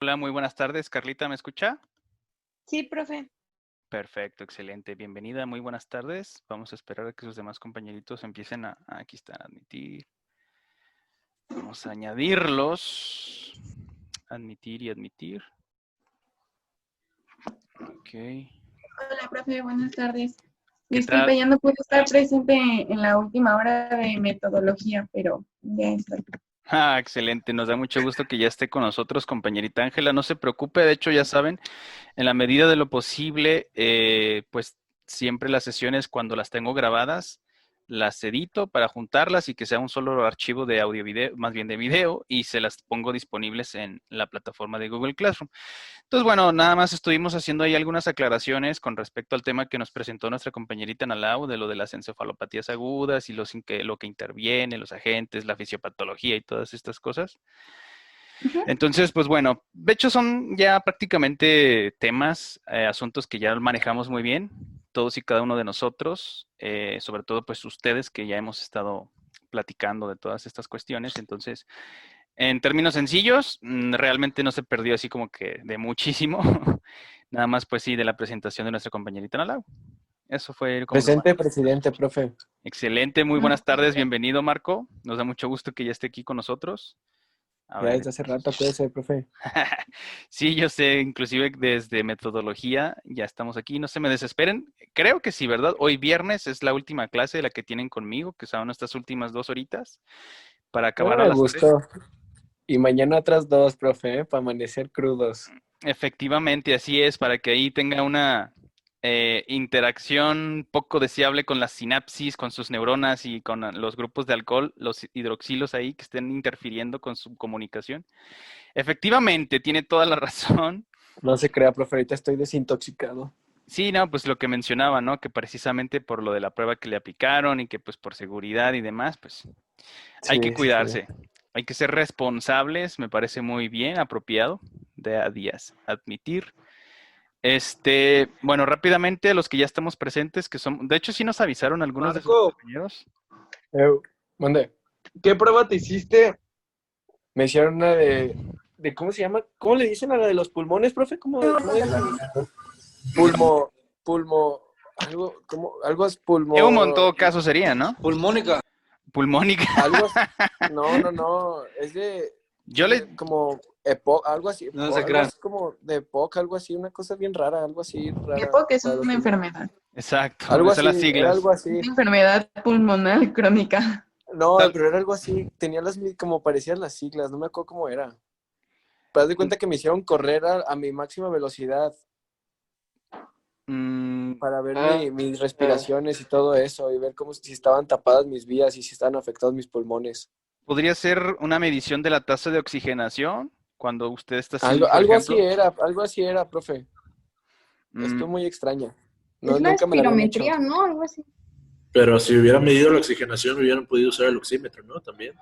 Hola, muy buenas tardes. Carlita, ¿me escucha? Sí, profe. Perfecto, excelente. Bienvenida, muy buenas tardes. Vamos a esperar a que sus demás compañeritos empiecen aquí están, admitir. Vamos a añadirlos. Admitir y admitir. Ok. Hola, profe, buenas tardes. ¿Qué tal? Disculpe, ya no pude estar presente en la última hora de metodología, pero ya estoy. Excelente. Nos da mucho gusto que ya esté con nosotros, compañerita Ángela. No se preocupe, de hecho, ya saben, en la medida de lo posible, pues siempre las sesiones cuando las tengo grabadas, las edito para juntarlas y que sea un solo archivo de audio video, más bien de video, y se las pongo disponibles en la plataforma de Google Classroom. Entonces, bueno, nada más estuvimos haciendo ahí algunas aclaraciones con respecto al tema que nos presentó nuestra compañerita Nalau, de lo de las encefalopatías agudas y lo que interviene, los agentes, la fisiopatología y todas estas cosas. Ujú. Entonces, pues bueno, de hecho son ya prácticamente temas, asuntos que ya manejamos muy bien, todos y cada uno de nosotros, sobre todo pues ustedes que ya hemos estado platicando de todas estas cuestiones. Entonces, en términos sencillos, realmente no se perdió así como que de muchísimo, nada más pues sí de la presentación de nuestra compañerita Nalau. Eso fue como lo más. Presente, presidente, profe. Excelente, muy buenas tardes, bienvenido Marco, nos da mucho gusto que ya esté aquí con nosotros. A Ya ver. desde hace rato puede ser, profe. Sí, yo sé, inclusive desde metodología ya estamos aquí, no se me desesperen. Creo que sí, ¿verdad? Hoy viernes es la última clase de la que tienen conmigo, que son estas últimas 2 horitas, para Bueno, acabar a me las 3. gustó. Y mañana otras dos, profe, para amanecer crudos. Efectivamente, así es, para que ahí tenga una interacción poco deseable con las sinapsis, con sus neuronas y con los grupos de alcohol, los hidroxilos ahí que estén interfiriendo con su comunicación. Efectivamente, tiene toda la razón. No se crea, profe, ahorita estoy desintoxicado. Sí, no, pues lo que mencionaba, ¿no? Que precisamente por lo de la prueba que le aplicaron y que pues por seguridad y demás, pues hay que Sí, sí, sí. cuidarse. Hay que ser responsables, me parece muy bien, apropiado de a días admitir. Bueno, rápidamente los que ya estamos presentes, que son, de hecho sí nos avisaron algunos de sus Marco, compañeros. Mande. ¿qué prueba te hiciste? Me hicieron una ¿cómo se llama? ¿Cómo le dicen a la de los pulmones, profe? ¿Cómo es? Pulmo, pulmo, algo es Eumo en pulmo, todo caso sería, ¿no? Pulmónica. Pulmónica. algo es, no, es Yo le, como EPOC, algo así, No se algo crean. es como de EPOC, algo así, una cosa bien rara, algo así rara EPOC es para los una pulmones. enfermedad. exacto, Algo esas son así, las era siglas. algo así. Una enfermedad pulmonar crónica. No, Tal- pero era algo así, tenía como parecían las siglas, no me acuerdo cómo era. Pero haz de cuenta que me hicieron correr a mi máxima velocidad mm, para ver Ah, mis respiraciones y todo eso, y ver cómo si estaban tapadas mis vías y si estaban afectados mis pulmones. Podría ser una medición de la tasa de oxigenación cuando usted está así, por Algo ejemplo. algo así era, profe. Mm, Estuvo muy extraña. No, Es la nunca me la habían hecho. espirometría, ¿no? Algo así. Pero si hubieran medido la oxigenación, hubieran podido usar el oxímetro, ¿no? También.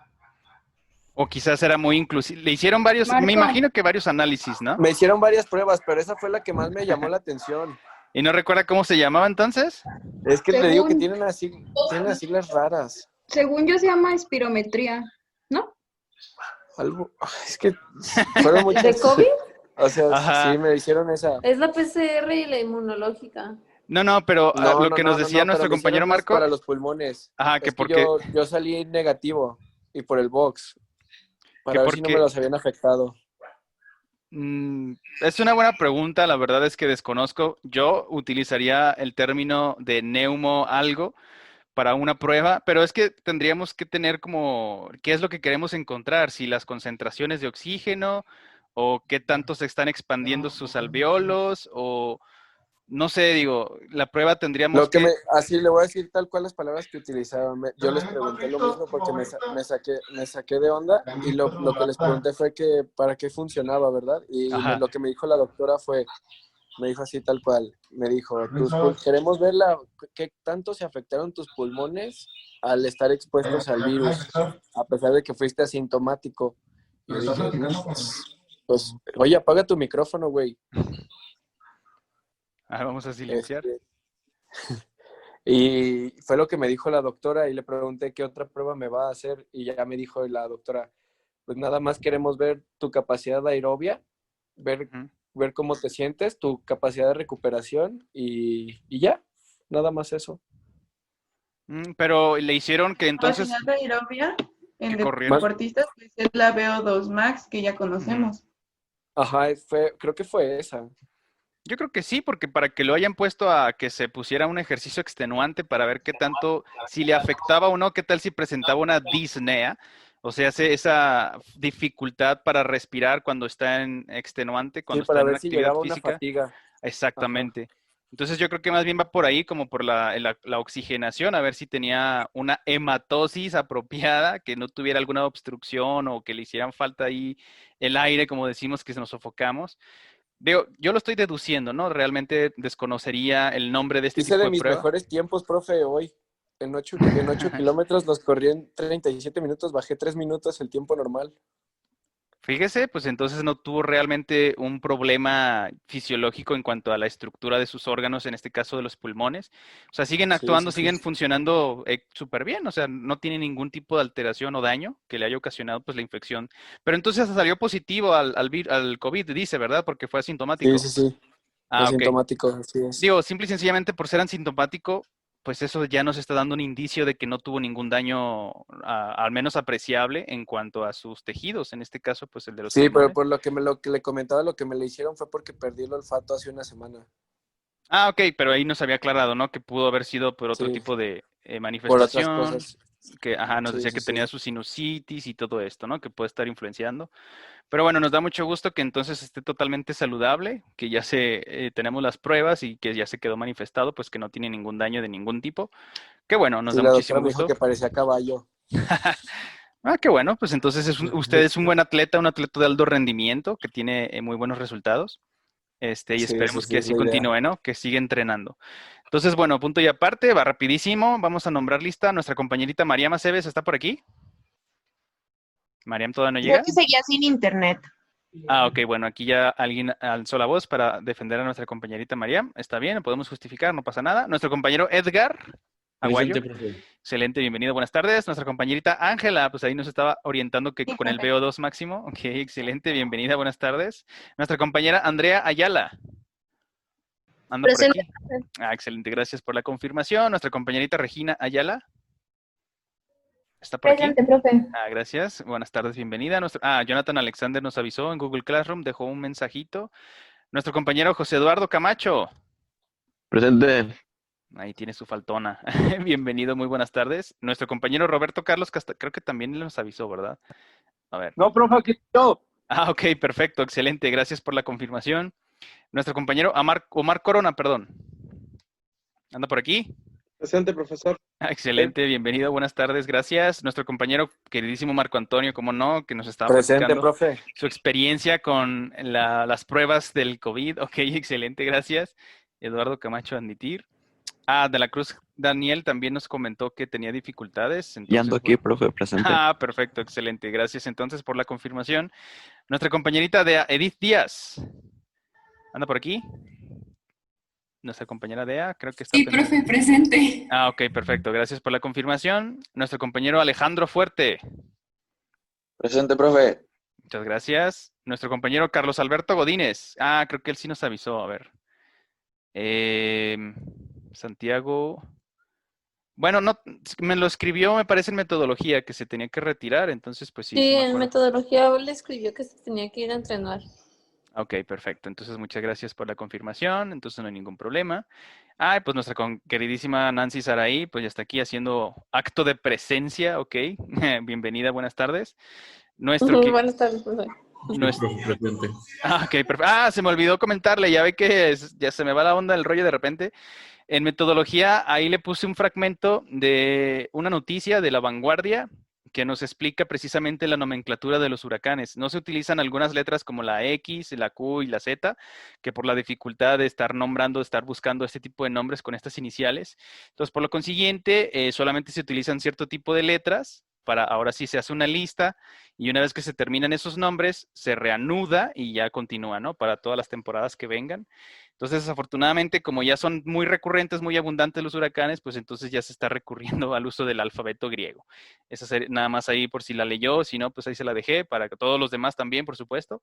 o quizás era muy inclusive. Le hicieron varios, me Marco, imagino que varios análisis, ¿no? Me hicieron varias pruebas, pero esa fue la que más me llamó la atención. ¿Y no recuerda cómo se llamaba entonces? Es que le digo que según, tienen las siglas raras. según yo se llama espirometría, ¿no? Algo, es que fueron ¿De muchas. COVID? O sea, sí, Ajá. me hicieron esa. Es la PCR y la inmunológica. No, pero lo que nos decía Pero nuestro me hicieron compañero unas Marco, para los pulmones. ajá, que Es que porque, yo salí negativo y por el box, que para ver si no me porque, los habían afectado. es una buena pregunta, la verdad es que desconozco. Yo utilizaría el término de neumo algo para una prueba, pero es que tendríamos que tener como, ¿qué es lo que queremos encontrar? Si las concentraciones de oxígeno o qué tanto se están expandiendo sus alveolos o no sé, digo, la prueba tendríamos que. Así le voy a decir tal cual las palabras que utilizaban. Yo les pregunté lo mismo porque me saqué de onda y lo que les pregunté fue que para qué funcionaba, ¿verdad? Y Ajá. lo que me dijo la doctora me dijo así tal cual, me dijo, queremos ver qué tanto se afectaron tus pulmones al estar expuestos al virus, a pesar de que fuiste asintomático. Y yo dije, pues, oye, apaga tu micrófono, güey. Vamos a silenciar. Este, y fue lo que me dijo la doctora y le pregunté qué otra prueba me va a hacer y ya me dijo la doctora, pues nada más queremos ver tu capacidad aerobia ver, Ujú. ver cómo te sientes, tu capacidad de recuperación y ya, nada más eso. Pero le hicieron que entonces Capacidad aerobia en que corriera. deportistas, pues es la VO2 Max que ya conocemos. Ajá, creo que fue esa. Yo creo que sí, porque para que lo hayan puesto a que se pusiera un ejercicio extenuante para ver qué tanto, si le afectaba o no, qué tal si presentaba una disnea, o sea, esa dificultad para respirar cuando está en extenuante, Sí, cuando está para en una ver si actividad llegaba una física. fatiga. Ajá. Exactamente. Entonces yo creo que más bien va por ahí, como por la oxigenación, a ver si tenía una hematosis apropiada, que no tuviera alguna obstrucción o que le hicieran falta ahí el aire, como decimos, que nos sofocamos. Digo, yo lo estoy deduciendo, ¿no? Realmente desconocería el nombre de este Hice tipo de de mis prueba. mejores tiempos, profe, hoy. En ocho kilómetros los corrí en 37 minutos, bajé 3 minutos el tiempo normal. Fíjese, pues entonces no tuvo realmente un problema fisiológico en cuanto a la estructura de sus órganos, en este caso de los pulmones. O sea, siguen Sí, actuando, sí, sí. siguen funcionando súper bien, o sea, no tiene ningún tipo de alteración o daño que le haya ocasionado pues la infección. Pero entonces salió positivo al COVID, dice, ¿verdad? Porque fue Sí, asintomático. sí, sí. Ah, ok. Asintomático, así es. Digo, simple y sencillamente por ser asintomático, pues eso ya nos está dando un indicio de que no tuvo ningún daño, al menos apreciable, en cuanto a sus tejidos, en este caso, pues el de los Sí, pero pulmones. por lo que le comentaba, lo que me le hicieron fue porque perdí el olfato hace una semana. Ah, ok, pero ahí nos había aclarado, ¿no? Que pudo haber sido por otro Sí, tipo de por otras manifestación, cosas. que, ajá, nos Sí, decía sí, que sí. tenía su sinusitis y todo esto, ¿no? Que puede estar influenciando. Pero bueno, nos da mucho gusto que entonces esté totalmente saludable, que ya tenemos las pruebas y que ya se quedó manifestado, pues que no tiene ningún daño de ningún tipo. Qué bueno, nos Sí, da la doctora muchísimo me dijo gusto. que parecía caballo. Ah, qué bueno, pues entonces usted es un atleta de alto rendimiento, que tiene muy buenos resultados. Y Sí, sí, esperemos sí, que es así la idea. continúe, ¿no? Que siga entrenando. Entonces, bueno, punto y aparte, va rapidísimo. Vamos a nombrar lista. Nuestra compañerita Mariam Aceves está por aquí. Mariam todavía no Creo llega. que seguía sin internet. Ah, ok, bueno, aquí ya alguien alzó la voz para defender a nuestra compañerita Mariam. Está bien, lo podemos justificar, no pasa nada. Nuestro compañero Edgar Aguayo. Presente, profe. Excelente, bienvenido, buenas tardes. Nuestra compañerita Ángela, pues ahí nos estaba orientando que Sí, con el profe. VO2 máximo. Ok, excelente, bienvenida, buenas tardes. Nuestra compañera Andrea Ayala. Anda por Presente. aquí. Ah, excelente, gracias por la confirmación. Nuestra compañerita Regina Ayala. ¿Está por aquí? Presente, profe. Ah, gracias. Buenas tardes, bienvenida. Jonathan Alexander nos avisó en Google Classroom, dejó un mensajito. Nuestro compañero José Eduardo Camacho. Presente. Ahí tiene su faltona. Bienvenido, muy buenas tardes. Nuestro compañero Roberto Carlos creo que también nos avisó, ¿verdad? A ver. No, profe, aquí yo. Ah, ok, perfecto, excelente. Gracias por la confirmación. Nuestro compañero Omar Corona, perdón. ¿Anda por aquí? Presente, profesor. Ah, excelente, bienvenido, buenas tardes, gracias. Nuestro compañero queridísimo Marco Antonio, como no, que nos estaba Presente, platicando profe. su experiencia con las pruebas del COVID. Ok, excelente, gracias. Eduardo Camacho, admitir. De la Cruz Daniel también nos comentó que tenía dificultades. Y ando Entonces, aquí, profe, presente. perfecto, excelente. Gracias entonces por la confirmación. Nuestra compañerita de Edith Díaz. ¿Anda por aquí? Nuestra compañera Dea, creo que está Sí, pendiente. profe, presente. Ok, perfecto. Gracias por la confirmación. Nuestro compañero Alejandro Fuerte. Presente, profe. Muchas gracias. Nuestro compañero Carlos Alberto Godínez. Creo que él sí nos avisó. A ver. Santiago. Bueno, no, me lo escribió, me parece en metodología, que se tenía que retirar. Entonces, pues sí, Sí, sí me en acuerdo. metodología le escribió que se tenía que ir a entrenar. Ok, perfecto. Entonces, muchas gracias por la confirmación. Entonces, no hay ningún problema. Pues nuestra queridísima Nancy Saraí, pues ya está aquí haciendo acto de presencia. Ok, bienvenida, buenas tardes. Buenas tardes, profe. Sí, profe, presente. Ok, perfecto. Se me olvidó comentarle, ya ve que ya se me va la onda el rollo de repente. En metodología, ahí le puse un fragmento de una noticia de La Vanguardia que nos explica precisamente la nomenclatura de los huracanes. No se utilizan algunas letras como la X, la Q y la Z, que por la dificultad de estar nombrando, de estar buscando este tipo de nombres con estas iniciales. Entonces, por lo consiguiente, solamente se utilizan cierto tipo de letras para, ahora sí se hace una lista y una vez que se terminan esos nombres, se reanuda y ya continúa, ¿no? Para todas las temporadas que vengan. Entonces, desafortunadamente, como ya son muy recurrentes, muy abundantes los huracanes, pues entonces ya se está recurriendo al uso del alfabeto griego. Esa sería nada más ahí por si la leyó, si no, pues ahí se la dejé, para que todos los demás también, por supuesto,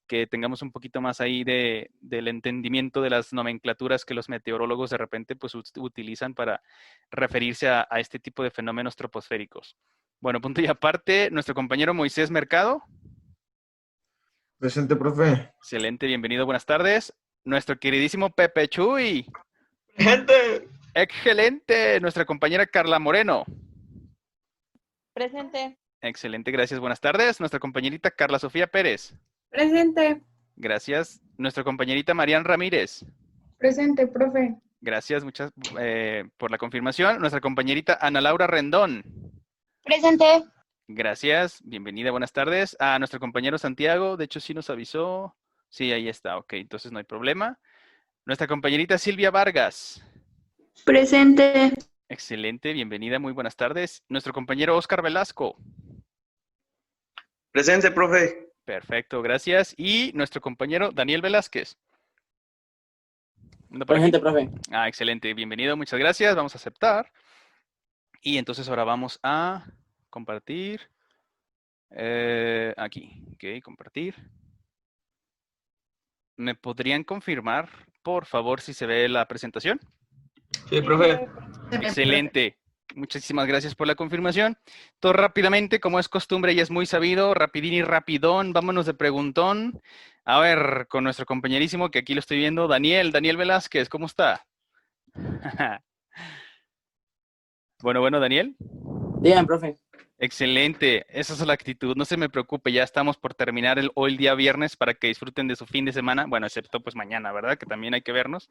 que tengamos un poquito más ahí del entendimiento de las nomenclaturas que los meteorólogos de repente pues utilizan para referirse a este tipo de fenómenos troposféricos. Bueno, punto y aparte, nuestro compañero Moisés Mercado. Presente, profe. Excelente, bienvenido, buenas tardes. Nuestro queridísimo Pepe Chuy. Presente. Excelente. Nuestra compañera Carla Moreno. Presente. Excelente, gracias, buenas tardes. Nuestra compañerita Carla Sofía Pérez. Presente. Gracias. Nuestra compañerita Marian Ramírez. Presente, profe. Gracias, muchas por la confirmación. Nuestra compañerita Ana Laura Rendón. Presente. Gracias, bienvenida, buenas tardes. A nuestro compañero Santiago, de hecho sí nos avisó. Sí, ahí está, ok, entonces no hay problema. Nuestra compañerita Silvia Vargas. Presente. Excelente, bienvenida, muy buenas tardes. Nuestro compañero Oscar Velasco. Presente, profe. Perfecto, gracias. Y nuestro compañero Daniel Velázquez. Presente, profe. Ah, excelente, bienvenido, muchas gracias. Vamos a aceptar. Y entonces ahora vamos a compartir. Aquí, ok, compartir. ¿Me podrían confirmar, por favor, si se ve la presentación? Sí, profe. Excelente. Muchísimas gracias por la confirmación. Todo rápidamente, como es costumbre y es muy sabido, rapidín y rapidón, vámonos de preguntón. A ver, con nuestro compañerísimo, que aquí lo estoy viendo, Daniel Velázquez, ¿cómo está? Bueno, Daniel. Bien, profe. Excelente, esa es la actitud, no se me preocupe, ya estamos por terminar hoy el día viernes para que disfruten de su fin de semana, bueno, excepto pues mañana, ¿verdad? Que también hay que vernos.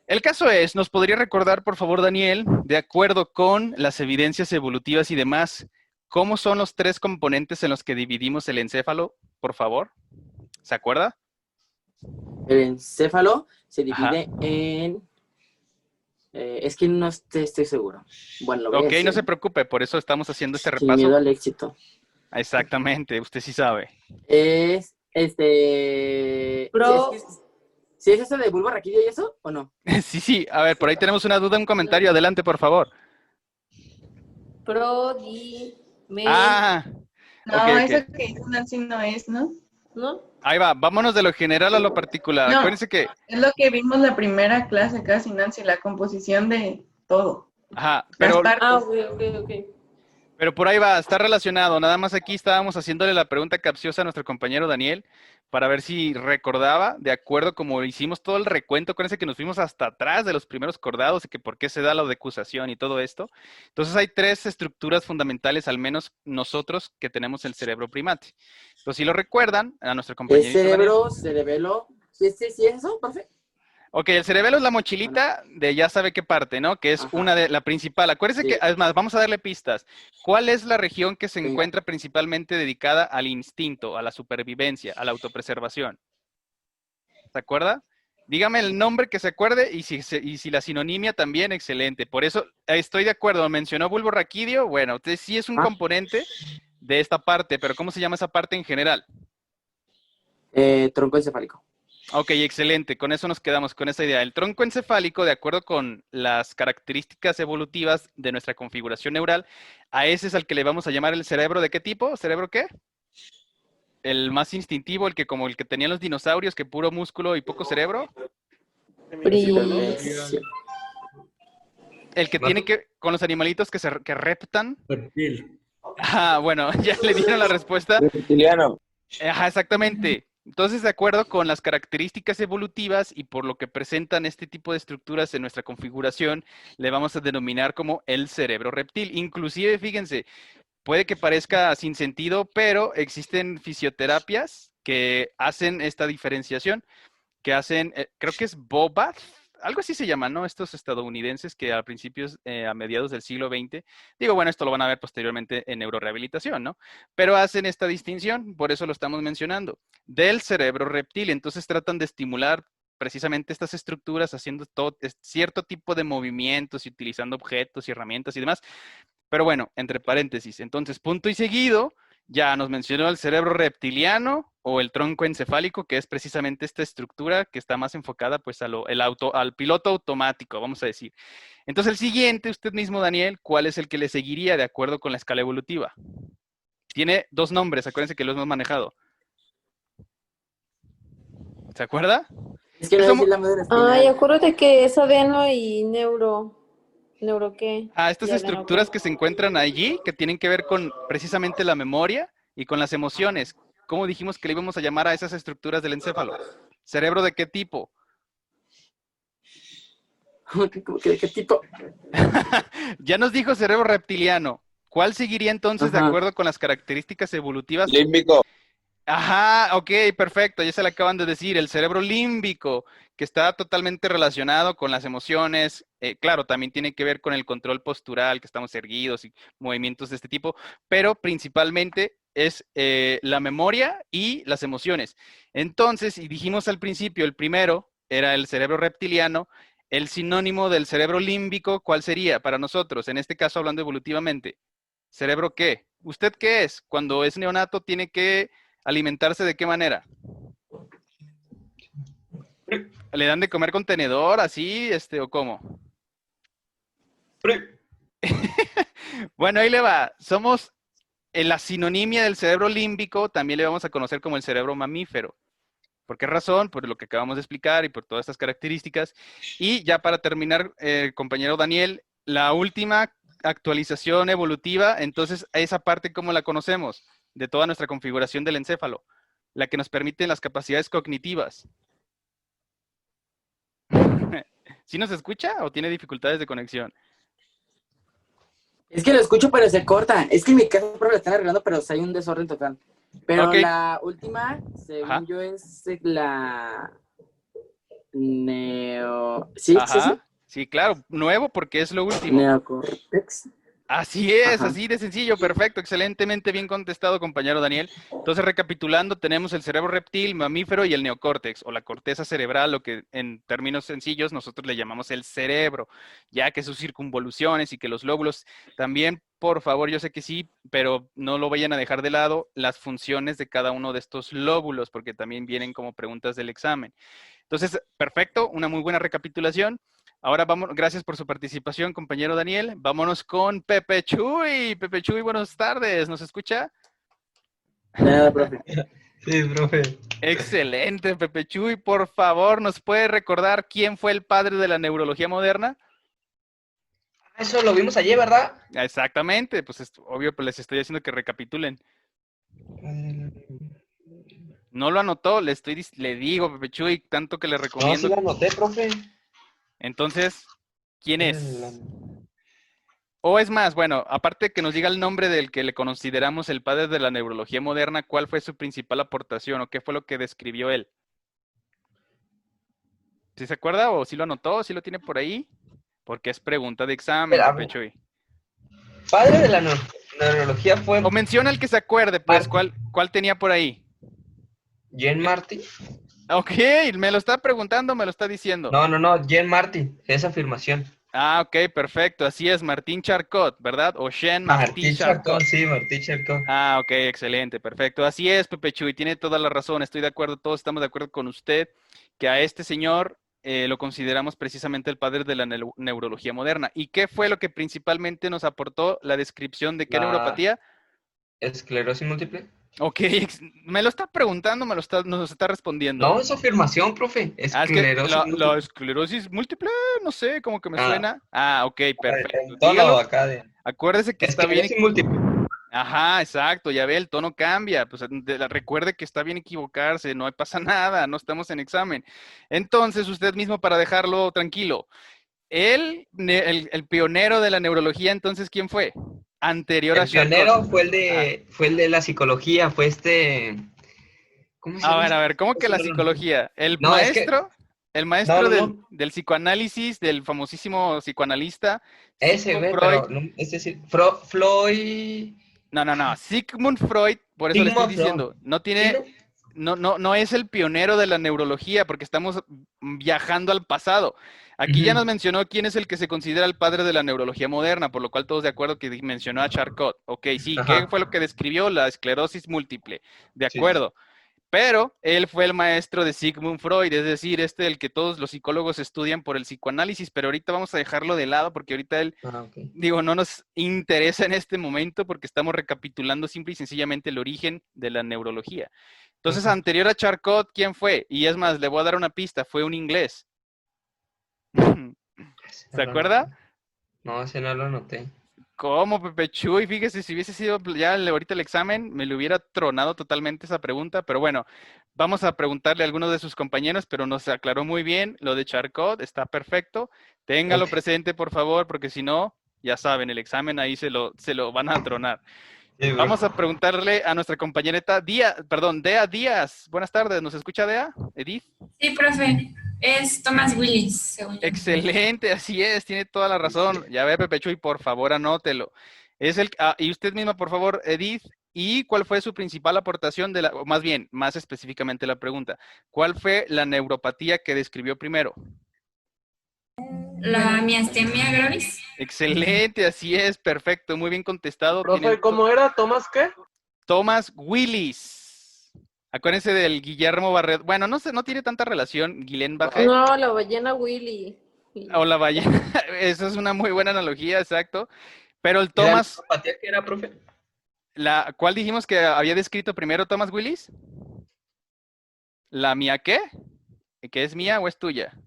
El caso es, ¿nos podría recordar, por favor, Daniel, de acuerdo con las evidencias evolutivas y demás, cómo son los 3 componentes en los que dividimos el encéfalo, por favor? ¿Se acuerda? El encéfalo se divide en... es que no estoy seguro. Bueno, lo voy a decir. No se preocupe, por eso estamos haciendo este repaso. Sin miedo al éxito. Exactamente, usted sí sabe. Es, Pro. ¿Sí es eso de bulbo raquídeo y eso, o no? Sí, a ver, por ahí tenemos una duda, un comentario, adelante, por favor. No, okay. Eso que dice Nancy no es, ¿no? ¿No? Ahí va, vámonos de lo general a lo particular. No, acuérdense que... es lo que vimos la primera clase casi, Nancy, la composición de todo. Ajá, pero... Ok. Pero por ahí va, está relacionado. Nada más aquí estábamos haciéndole la pregunta capciosa a nuestro compañero Daniel para ver si recordaba, de acuerdo como hicimos todo el recuento, acuérdense que nos fuimos hasta atrás de los primeros cordados y que por qué se da la decusación y todo esto. Entonces hay 3 estructuras fundamentales, al menos nosotros, que tenemos el cerebro primate. Entonces, si lo recuerdan, a nuestro compañero cerebelo, ¿sí es eso, profe? Ok, el cerebelo es la mochilita de ya sabe qué parte, ¿no? Que es una de la principal. Acuérdense que, además, vamos a darle pistas. ¿Cuál es la región que se encuentra principalmente dedicada al instinto, a la supervivencia, a la autopreservación? ¿Se acuerda? Dígame el nombre que se acuerde y si la sinonimia también, excelente. Por eso estoy de acuerdo. Mencionó bulbo raquídeo. Bueno, usted sí es un componente de esta parte, pero ¿cómo se llama esa parte en general? Tronco encefálico. Ok, excelente. Con eso nos quedamos con esa idea. El tronco encefálico, de acuerdo con las características evolutivas de nuestra configuración neural, a ese es al que le vamos a llamar el cerebro. ¿De qué tipo? ¿Cerebro qué? El más instintivo, como el que tenían los dinosaurios, que puro músculo y poco cerebro. El que tiene que con los animalitos que reptan. Reptil. Bueno, ya le dieron la respuesta. Reptiliano. Ajá, exactamente. Entonces, de acuerdo con las características evolutivas y por lo que presentan este tipo de estructuras en nuestra configuración, le vamos a denominar como el cerebro reptil. Inclusive, fíjense, puede que parezca sin sentido, pero existen fisioterapias que hacen esta diferenciación, que hacen, creo que es Bobath, algo así se llama, ¿no? Estos estadounidenses que a principios, a mediados del siglo XX, digo, bueno, esto lo van a ver posteriormente en neurorehabilitación, ¿no? Pero hacen esta distinción, por eso lo estamos mencionando, del cerebro reptil. Entonces tratan de estimular precisamente estas estructuras haciendo todo cierto tipo de movimientos y utilizando objetos y herramientas y demás, Pero bueno, entre paréntesis. Entonces, punto y seguido, ya nos mencionó el cerebro reptiliano o el tronco encefálico, que es precisamente esta estructura que está más enfocada pues al piloto automático, vamos a decir. Entonces, el siguiente, usted mismo, Daniel, ¿cuál es el que le seguiría de acuerdo con la escala evolutiva? Tiene 2 nombres, acuérdense que los hemos manejado. ¿Se acuerda? Es que no Somos- es la médula espinal. Ay, acuérdate que es adeno y ¿Neuro qué? Estas Ya, estructuras adeno, que se encuentran allí, que tienen que ver con precisamente la memoria y con las emociones. ¿Cómo dijimos que le íbamos a llamar a esas estructuras del encéfalo? ¿Cerebro de qué tipo? ¿Qué tipo? Ya nos dijo cerebro reptiliano. ¿Cuál seguiría entonces de Ajá. acuerdo con las características evolutivas? Límbico. Ajá, ok, perfecto, ya se le acaban de decir, el cerebro límbico, que está totalmente relacionado con las emociones, claro, también tiene que ver con el control postural, que estamos erguidos y movimientos de este tipo, pero principalmente es la memoria y las emociones. Entonces, y dijimos al principio, el primero era el cerebro reptiliano, el sinónimo del cerebro límbico, ¿cuál sería para nosotros? En este caso, hablando evolutivamente, ¿cerebro qué? ¿Usted qué es? Cuando es neonato, tiene que alimentarse de qué manera. ¿Le dan de comer con tenedor, así, o cómo? Bueno, ahí le va. Somos en la sinonimia del cerebro límbico, también le vamos a conocer como el cerebro mamífero. ¿Por qué razón? Por lo que acabamos de explicar y por todas estas características. Y ya para terminar, compañero Daniel, la última actualización evolutiva, entonces, esa parte, ¿cómo la conocemos? De toda nuestra configuración del encéfalo. La que nos permite las capacidades cognitivas. ¿Sí nos escucha o tiene dificultades de conexión? Es que lo escucho, pero se corta. Es que en mi caso lo están arreglando, pero hay un desorden total. Pero Ok. la última, según Ajá. yo, es la Sí, Ajá. Sí, claro, nuevo porque es lo último. Neocórtex. Así es, Ajá. así de sencillo, perfecto, excelentemente bien contestado, compañero Daniel. Entonces, recapitulando, tenemos el cerebro reptil, mamífero y el neocórtex, o la corteza cerebral, lo que en términos sencillos nosotros le llamamos el cerebro, ya que sus circunvoluciones y que los lóbulos también, por favor, yo sé que sí, pero no lo vayan a dejar de lado, las funciones de cada uno de estos lóbulos, porque también vienen como preguntas del examen. Entonces, perfecto, una muy buena recapitulación. Ahora vamos, gracias por su participación, compañero Daniel. Vámonos con Pepe Chuy. Pepe Chuy, buenas tardes. ¿Nos escucha? Nada, profe. Sí, profe. Excelente, Pepe Chuy. Por favor, ¿nos puede recordar quién fue el padre de la neurología moderna? Eso lo vimos ayer, ¿verdad? Exactamente, pues es obvio, pues les estoy haciendo que recapitulen. No lo anotó, le digo, Pepe Chuy, tanto que le No, recomiendo. sí la anoté, profe. Entonces, ¿quién es? O es más, bueno, aparte de que nos diga el nombre del que le consideramos el padre de la neurología moderna, ¿cuál fue su principal aportación o qué fue lo que describió él? ¿Sí se acuerda o sí lo anotó, sí lo tiene por ahí? Porque es pregunta de examen, Espera, Pepe Chuy. Padre de la neurología fue O menciona el que se acuerde, pues, ¿cuál tenía por ahí? Jean Marty. Ok, me lo está preguntando, me lo está diciendo. No, Jean Marty, es afirmación. Ah, ok, perfecto, así es, Martín Charcot, ¿verdad? O Jean Martín Charcot. Sí, Martí Charcot. Ah, ok, excelente, perfecto. Así es, Pepe Chuy, tiene toda la razón, estoy de acuerdo, todos estamos de acuerdo con usted, que a este señor lo consideramos precisamente el padre de la neurología moderna. ¿Y qué fue lo que principalmente nos aportó la descripción de qué neuropatía? ¿Esclerosis múltiple? Ok, me lo está preguntando, nos está respondiendo. No, es afirmación, profe. Ah, es que Esclerosis múltiple. la esclerosis múltiple, no sé, como que me suena. Ah, ok, perfecto. El tono Dígalo. acá de... Acuérdese que está bien. Esclerosis múltiple. Ajá, exacto, ya ve, el tono cambia. Pues recuerde que está bien equivocarse, no pasa nada, no estamos en examen. Entonces, usted mismo para dejarlo tranquilo. El pionero de la neurología, entonces, ¿quién fue? Anterior a El pionero Charcot. fue el de la psicología, fue ¿cómo se llama? A ver, ¿cómo que la psicología? El No, es que- maestro, el maestro No. del psicoanálisis, del famosísimo psicoanalista. Ese, Sigmund güey, Freud. pero no, es decir, Floyd... No, Sigmund Freud, por eso le estoy Sigmund Freud. diciendo, no tiene, no es el pionero de la neurología, porque estamos viajando al pasado. Aquí ya nos mencionó quién es el que se considera el padre de la neurología moderna, por lo cual todos de acuerdo que mencionó a Charcot. Ok, sí, ¿qué Ajá. fue lo que describió? La esclerosis múltiple. De Sí. acuerdo. Pero él fue el maestro de Sigmund Freud, es decir, el que todos los psicólogos estudian por el psicoanálisis, pero ahorita vamos a dejarlo de lado porque ahorita él, Ok. no nos interesa en este momento porque estamos recapitulando simple y sencillamente el origen de la neurología. Entonces, Ujú. anterior a Charcot, ¿quién fue? Y es más, le voy a dar una pista, fue un inglés. ¿Se acuerda? No, ese no lo noté. ¿Cómo, Pepe Chuy? Fíjese, si hubiese sido ya ahorita el examen, me le hubiera tronado totalmente esa pregunta, pero bueno, vamos a preguntarle a algunos de sus compañeros, pero nos aclaró muy bien lo de Charcot, está perfecto. Téngalo Ok. presente, por favor, porque si no, ya saben, el examen ahí se lo van a tronar. Sí, bro. Vamos a preguntarle a nuestra compañerita Dea Díaz. Buenas tardes, ¿nos escucha Dea? ¿Edith? Sí, profe. Es Thomas Willis, según yo. Excelente, así es, tiene toda la razón. Ya ve, Pepe Chuy, por favor, anótelo. Y usted misma, por favor, Edith, ¿y cuál fue su principal aportación o más bien, más específicamente la pregunta, ¿cuál fue la neuropatía que describió primero? La miastenia gravis. Excelente, así es, perfecto, muy bien contestado. Profe, ¿cómo era? ¿Tomás qué? Thomas Willis. Acuérdense del Guillermo Barret. Bueno, no sé, no tiene tanta relación Guillain Barré. No, la ballena Willy. O la ballena. Esa es una muy buena analogía, exacto. Pero el ¿Y la Thomas, neuropatía qué era, profe? ¿cuál dijimos que había descrito primero Thomas Willis? ¿La mía qué? ¿Que es mía o es tuya?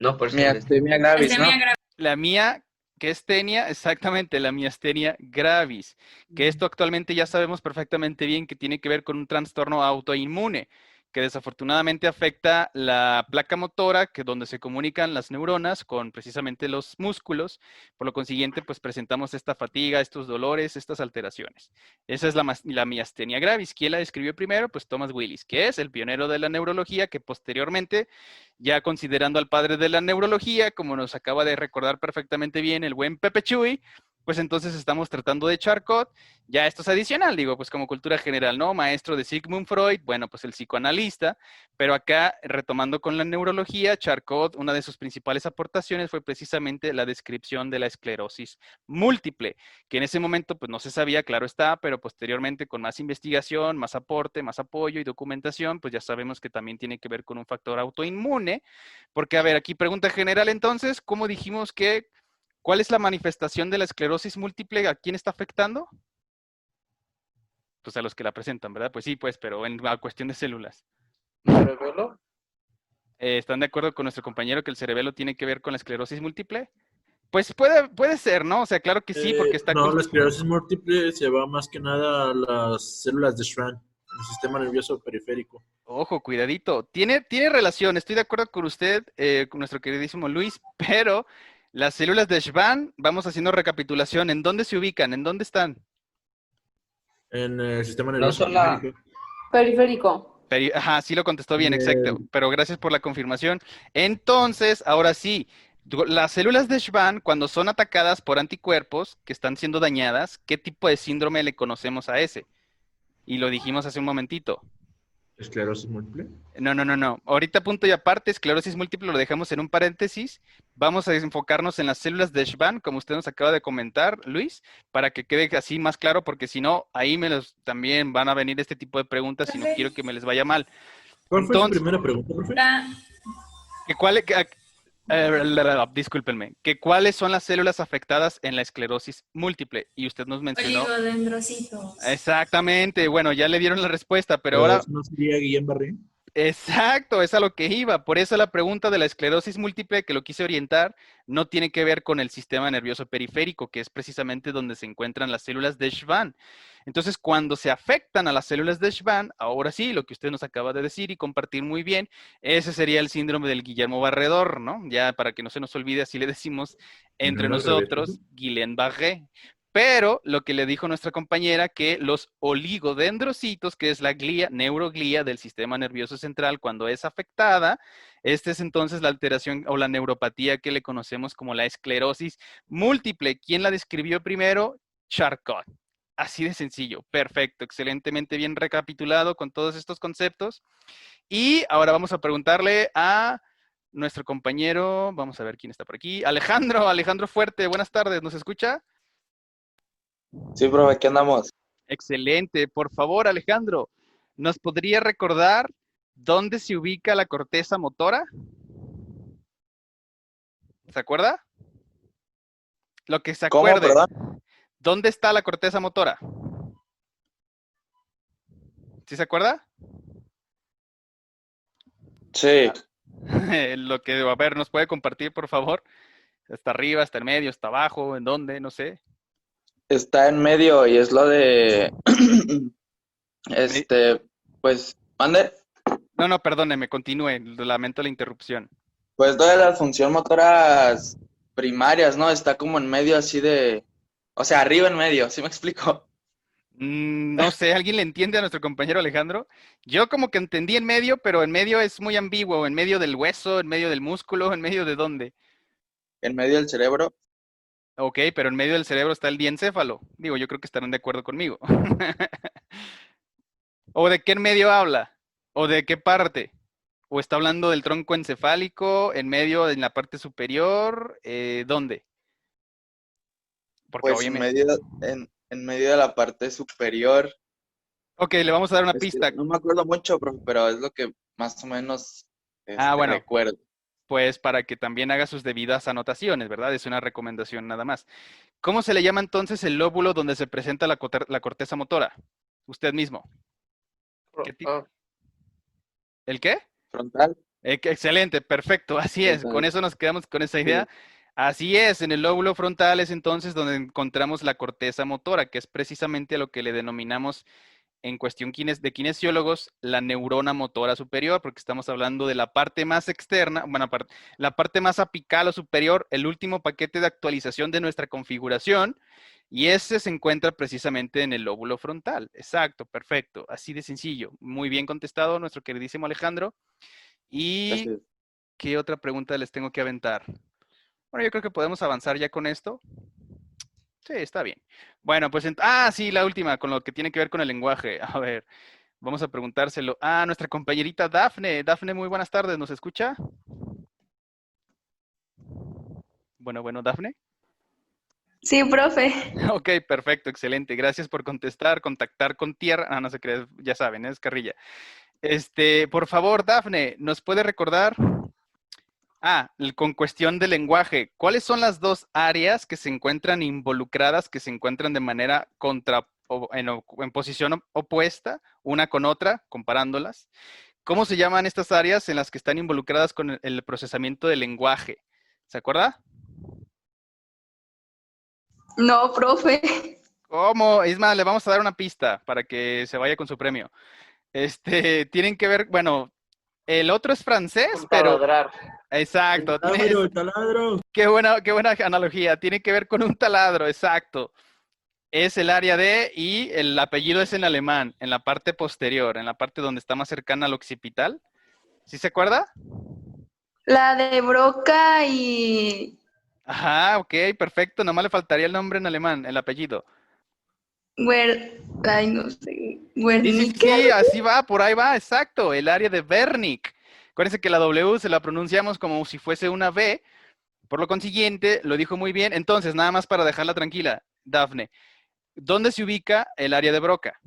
No, por eso. Miastenia gravis, ¿no? Miastenia gravis. La mía, que es tenia, exactamente, la miastenia gravis, que esto actualmente ya sabemos perfectamente bien que tiene que ver con un trastorno autoinmune, que desafortunadamente afecta la placa motora, que es donde se comunican las neuronas con precisamente los músculos. Por lo consiguiente, pues presentamos esta fatiga, estos dolores, estas alteraciones. Esa es la miastenia gravis. ¿Quién la describió primero? Pues Thomas Willis, que es el pionero de la neurología, que posteriormente, ya considerando al padre de la neurología, como nos acaba de recordar perfectamente bien el buen Pepe Chuy, pues entonces estamos tratando de Charcot. Ya esto es adicional, digo, pues como cultura general, ¿no? Maestro de Sigmund Freud, bueno, pues el psicoanalista, pero acá, retomando con la neurología, Charcot, una de sus principales aportaciones fue precisamente la descripción de la esclerosis múltiple, que en ese momento, pues no se sabía, claro está, pero posteriormente con más investigación, más aporte, más apoyo y documentación, pues ya sabemos que también tiene que ver con un factor autoinmune, porque, a ver, aquí pregunta general entonces, ¿cómo dijimos que ¿cuál es la manifestación de la esclerosis múltiple? ¿A quién está afectando? Pues a los que la presentan, ¿verdad? Pues sí, pues, pero en la cuestión de células. ¿Cerebelo? ¿Están de acuerdo con nuestro compañero que el cerebelo tiene que ver con la esclerosis múltiple? Pues puede ser, ¿no? O sea, claro que sí, porque está... No, la esclerosis múltiple se va más que nada a las células de Schwann, el sistema nervioso periférico. Ojo, cuidadito. Tiene relación, estoy de acuerdo con usted, con nuestro queridísimo Luis, pero las células de Schwann, vamos haciendo recapitulación, ¿en dónde se ubican? ¿En dónde están? En el sistema nervioso son la- periférico. Periférico. Ajá, sí lo contestó bien, exacto. Pero gracias por la confirmación. Entonces, ahora sí, las células de Schwann, cuando son atacadas por anticuerpos que están siendo dañadas, ¿qué tipo de síndrome le conocemos a ese? Y lo dijimos hace un momentito. ¿Esclerosis múltiple? No. Ahorita punto y aparte, esclerosis múltiple lo dejamos en un paréntesis. Vamos a enfocarnos en las células de Schwann, como usted nos acaba de comentar, Luis, para que quede así más claro, porque si no, ahí también van a venir este tipo de preguntas y no quiero que me les vaya mal. ¿Cuál fue su Entonces, primera pregunta, profe? discúlpenme, ¿cuáles son las células afectadas en la esclerosis múltiple? Y usted nos mencionó. Oligodendrocitos. Exactamente, bueno, ya le dieron la respuesta, pero ahora... ¿No sería Guillain-Barré? Exacto, es a lo que iba. Por eso la pregunta de la esclerosis múltiple que lo quise orientar no tiene que ver con el sistema nervioso periférico, que es precisamente donde se encuentran las células de Schwann. Entonces, cuando se afectan a las células de Schwann, ahora sí, lo que usted nos acaba de decir y compartir muy bien, ese sería el síndrome del Guillermo Barredor, ¿no? Ya para que no se nos olvide, así le decimos entre No, nosotros, Guillain-Barré. Pero lo que le dijo nuestra compañera, que los oligodendrocitos, que es la glía, neuroglía del sistema nervioso central, cuando es afectada, esta es entonces la alteración o la neuropatía que le conocemos como la esclerosis múltiple. ¿Quién la describió primero? Charcot. Así de sencillo. Perfecto, excelentemente bien recapitulado con todos estos conceptos. Y ahora vamos a preguntarle a nuestro compañero, vamos a ver quién está por aquí. Alejandro Fuerte, buenas tardes, ¿nos escucha? Sí, profe, ¿qué andamos? Excelente. Por favor, Alejandro, ¿nos podría recordar dónde se ubica la corteza motora? ¿Se acuerda? Lo que se ¿Cómo, acuerde. perdón? ¿Dónde está la corteza motora? ¿Sí se acuerda? Sí, Lo que, a ver, ¿nos puede compartir, por favor? ¿Está arriba, está en medio, está abajo, en dónde? No sé. está en medio y es lo de, pues, mande, No, perdóneme, continúe. Lamento la interrupción. pues lo de las funciones motoras primarias, ¿no? Está como en medio así de, o sea, arriba en medio, ¿sí me explico? No sé, ¿alguien le entiende a nuestro compañero Alejandro? Yo como que entendí en medio, pero en medio es muy ambiguo. ¿En medio del hueso, en medio del músculo, en medio de dónde? En medio del cerebro. Ok, pero en medio del cerebro está el diencéfalo. Digo, yo creo que estarán de acuerdo conmigo. ¿O de qué en medio habla? ¿O de qué parte? ¿O está hablando del tronco encefálico, en medio, en la parte superior? ¿Dónde? Porque Pues en obviamente... medio, en medio de la parte superior. Ok, le vamos a dar una Es que pista. no me acuerdo mucho, profe, pero es lo que más o menos Bueno, recuerdo. pues para que también haga sus debidas anotaciones, ¿verdad? Es una recomendación nada más. ¿Cómo se le llama entonces el lóbulo donde se presenta la corteza motora? Usted mismo. ¿Qué ¿El qué? Frontal. Excelente, perfecto, así es. Con Frontal. eso nos quedamos con esa Sí. idea. Así es, en el lóbulo frontal es entonces donde encontramos la corteza motora, que es precisamente a lo que le denominamos en cuestión de kinesiólogos, la neurona motora superior, porque estamos hablando de la parte más externa, bueno, la parte más apical o superior, el último paquete de actualización de nuestra configuración, y ese se encuentra precisamente en el lóbulo frontal. Exacto, perfecto, así de sencillo. Muy bien contestado nuestro queridísimo Alejandro. ¿Y Gracias. qué otra pregunta les tengo que aventar? Bueno, yo creo que podemos avanzar ya con esto. Sí, está bien. Bueno, pues, sí, la última, con lo que tiene que ver con el lenguaje. A ver, vamos a preguntárselo a nuestra compañerita Dafne. Dafne, muy buenas tardes, ¿nos escucha? Bueno, Dafne. Sí, profe. Ok, perfecto, excelente. Gracias por contestar, contactar con tierra. No se cree, ya saben, es carrilla. Por favor, Dafne, ¿nos puede recordar? Con cuestión de lenguaje, ¿cuáles son las dos áreas que se encuentran involucradas, que se encuentran de manera en posición opuesta, una con otra, comparándolas? ¿Cómo se llaman estas áreas en las que están involucradas con el procesamiento del lenguaje? ¿Se acuerda? No, profe. ¿Cómo? Isma, le vamos a dar una pista para que se vaya con su premio. Tienen que ver, bueno, el otro es francés, Un pero... taladrar. Exacto. El taladro. Qué buena analogía. Tiene que ver con un taladro, exacto. Es el área de, y el apellido es en alemán, en la parte posterior, en la parte donde está más cercana al occipital. ¿Sí se acuerda? La de Broca y Ajá, ok, perfecto. Nomás le faltaría el nombre en alemán, el apellido. Ay, no sé. Sí, Wernicke. así va, por ahí va, exacto. El área de Wernicke. Acuérdense que la W se la pronunciamos como si fuese una B. Por lo consiguiente, lo dijo muy bien. Entonces, nada más para dejarla tranquila, Dafne. ¿Dónde se ubica el área de Broca?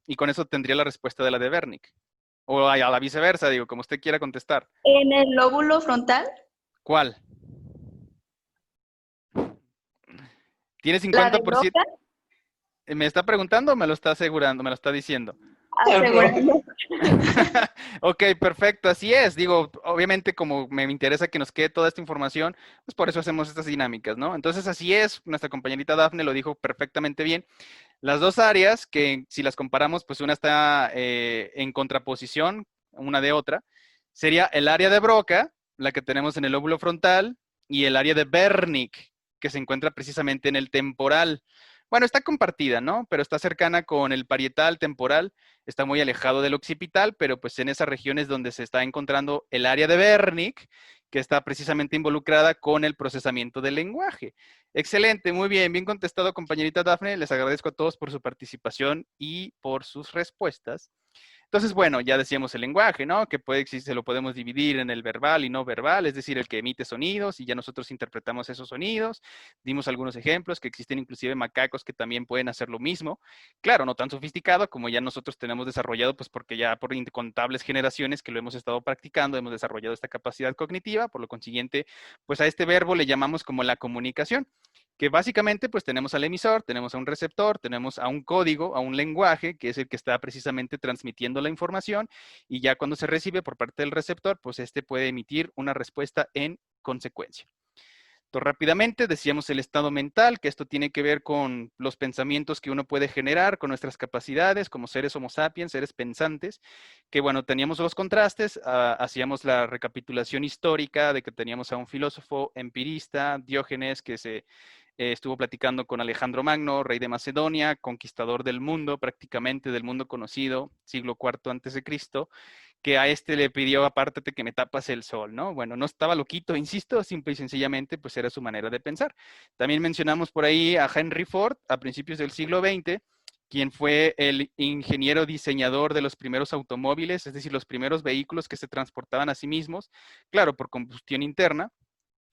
Y con eso tendría la respuesta de la de Wernicke. O a la viceversa, digo, como usted quiera contestar. En el lóbulo frontal. ¿Cuál? ¿Tiene La de 50%? Broca. ¿Me está preguntando o me lo está asegurando, me lo está diciendo? Asegurando. Ok, perfecto, así es. Digo, obviamente como me interesa que nos quede toda esta información, pues por eso hacemos estas dinámicas, ¿no? Entonces así es, nuestra compañerita Dafne lo dijo perfectamente bien. Las dos áreas que si las comparamos, pues una está en contraposición una de otra, sería el área de Broca, la que tenemos en el lóbulo frontal, y el área de Wernicke, que se encuentra precisamente en el temporal. Bueno, está compartida, ¿no? Pero está cercana con el parietal temporal, está muy alejado del occipital, pero pues en esas regiones donde se está encontrando el área de Wernicke, que está precisamente involucrada con el procesamiento del lenguaje. Excelente, muy bien, bien contestado, compañerita Dafne. Les agradezco a todos por su participación y por sus respuestas. Entonces, bueno, ya decíamos el lenguaje, ¿no? Que puede existir, se lo podemos dividir en el verbal y no verbal, es decir, el que emite sonidos y ya nosotros interpretamos esos sonidos. Dimos algunos ejemplos, que existen inclusive macacos que también pueden hacer lo mismo. Claro, no tan sofisticado como ya nosotros tenemos desarrollado, pues porque ya por incontables generaciones que lo hemos estado practicando, hemos desarrollado esta capacidad cognitiva, por lo consiguiente, pues a este verbo le llamamos como la comunicación, que básicamente pues tenemos al emisor, tenemos a un receptor, tenemos a un código, a un lenguaje, que es el que está precisamente transmitiendo la información, y ya cuando se recibe por parte del receptor, pues este puede emitir una respuesta en consecuencia. Entonces, rápidamente decíamos el estado mental, que esto tiene que ver con los pensamientos que uno puede generar, con nuestras capacidades como seres homo sapiens, seres pensantes, que bueno, teníamos los contrastes, hacíamos la recapitulación histórica de que teníamos a un filósofo empirista, Diógenes, que estuvo platicando con Alejandro Magno, rey de Macedonia, conquistador del mundo, prácticamente del mundo conocido, siglo IV antes de Cristo, que a este le pidió, apártate que me tapas el sol, ¿no? Bueno, no estaba loquito, insisto, simple y sencillamente, pues era su manera de pensar. También mencionamos por ahí a Henry Ford, a principios del siglo XX, quien fue el ingeniero diseñador de los primeros automóviles, es decir, los primeros vehículos que se transportaban a sí mismos, claro, por combustión interna,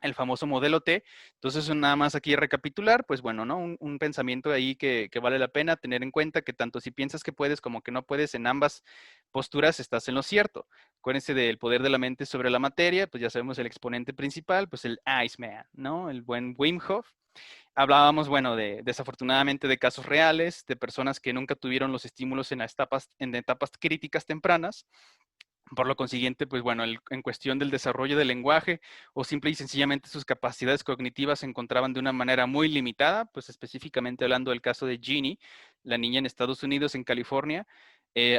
el famoso modelo T. Entonces, nada más aquí recapitular, pues bueno, ¿no? Un pensamiento ahí que vale la pena tener en cuenta, que tanto si piensas que puedes como que no puedes, en ambas posturas estás en lo cierto. Acuérdense del poder de la mente sobre la materia, pues ya sabemos el exponente principal, pues el Iceman, ¿no? El buen Wim Hof. Hablábamos, bueno, desafortunadamente de casos reales, de personas que nunca tuvieron los estímulos en etapas críticas tempranas. Por lo consiguiente, pues bueno, en cuestión del desarrollo del lenguaje o simple y sencillamente sus capacidades cognitivas se encontraban de una manera muy limitada, pues específicamente hablando del caso de Jeannie, la niña en Estados Unidos, en California,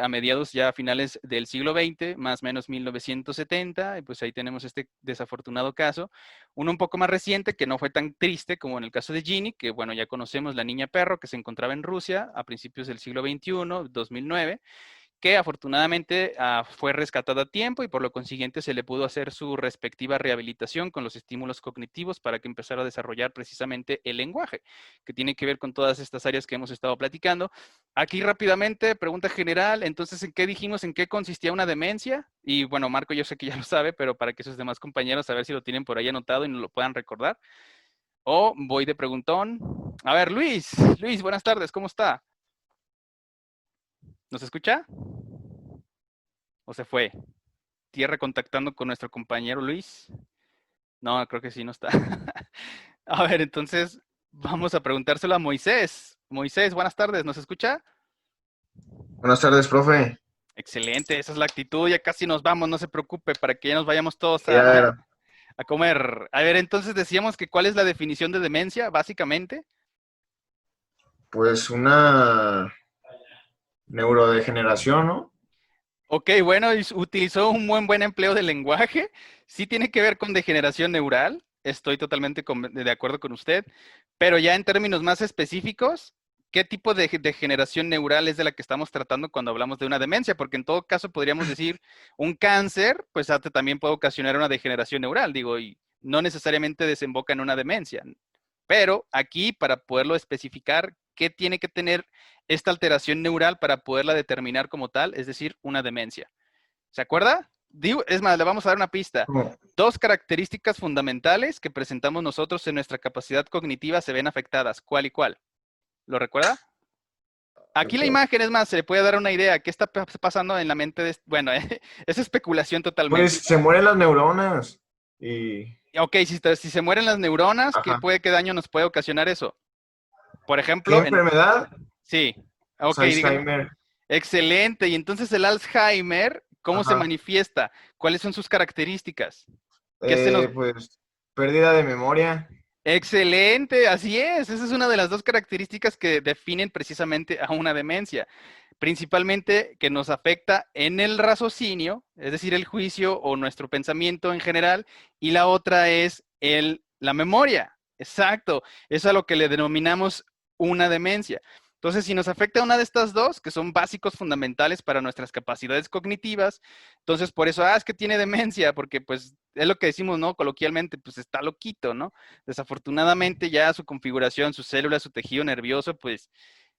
a mediados ya finales del siglo XX, más o menos 1970, y pues ahí tenemos este desafortunado caso. Uno un poco más reciente, que no fue tan triste como en el caso de Jeannie, que bueno, ya conocemos, la niña perro que se encontraba en Rusia a principios del siglo XXI, 2009, que afortunadamente fue rescatada a tiempo y por lo consiguiente se le pudo hacer su respectiva rehabilitación con los estímulos cognitivos para que empezara a desarrollar precisamente el lenguaje, que tiene que ver con todas estas áreas que hemos estado platicando. Aquí rápidamente, pregunta general, entonces, ¿en qué dijimos, en qué consistía una demencia? Y bueno, Marco, yo sé que ya lo sabe, pero para que sus demás compañeros a ver si lo tienen por ahí anotado y nos lo puedan recordar. O voy de preguntón. A ver, Luis, buenas tardes, ¿cómo está? ¿Nos escucha? ¿O se fue? Tierra contactando con nuestro compañero Luis. No, creo que sí, no está. A ver, entonces vamos a preguntárselo a Moisés. Moisés, buenas tardes, ¿nos escucha? Buenas tardes, profe. Excelente, esa es la actitud, ya casi nos vamos, no se preocupe, para que ya nos vayamos todos Ya, a comer. A ver, entonces decíamos que ¿cuál es la definición de demencia, básicamente? pues una neurodegeneración, ¿no? Ok, bueno, utilizó un buen empleo del lenguaje. Sí tiene que ver con degeneración neural. Estoy totalmente de acuerdo con usted. Pero ya en términos más específicos, ¿qué tipo de degeneración neural es de la que estamos tratando cuando hablamos de una demencia? Porque en todo caso podríamos decir un cáncer, pues también puede ocasionar una degeneración neural, digo, y no necesariamente desemboca en una demencia. Pero aquí, para poderlo especificar, ¿qué tiene que tener esta alteración neural para poderla determinar como tal? Es decir, una demencia. ¿Se acuerda? Es más, le vamos a dar una pista. Dos características fundamentales que presentamos nosotros en nuestra capacidad cognitiva se ven afectadas. ¿Cuál y cuál? ¿Lo recuerda? Aquí la imagen, es más, se le puede dar una idea. ¿Qué está pasando en la mente de... Bueno, es especulación totalmente. Pues se mueren las neuronas y... Ok, si se mueren las neuronas, ¿qué daño nos puede ocasionar eso? Por ejemplo... ¿Qué enfermedad? Sí. Ok, Alzheimer. Excelente. Y entonces el Alzheimer, ¿cómo se manifiesta? ¿Cuáles son sus características? Pues pérdida de memoria. Excelente, así es. Esa es una de las dos características que definen precisamente a una demencia. Principalmente que nos afecta en el raciocinio, es decir, el juicio o nuestro pensamiento en general, y la otra es la memoria. Exacto. Eso es a lo que le denominamos una demencia. Entonces, si nos afecta una de estas dos, que son básicos fundamentales para nuestras capacidades cognitivas, entonces por eso, es que tiene demencia, porque pues es lo que decimos, ¿no? Coloquialmente, pues está loquito, ¿no? Desafortunadamente ya su configuración, sus células, su tejido nervioso, pues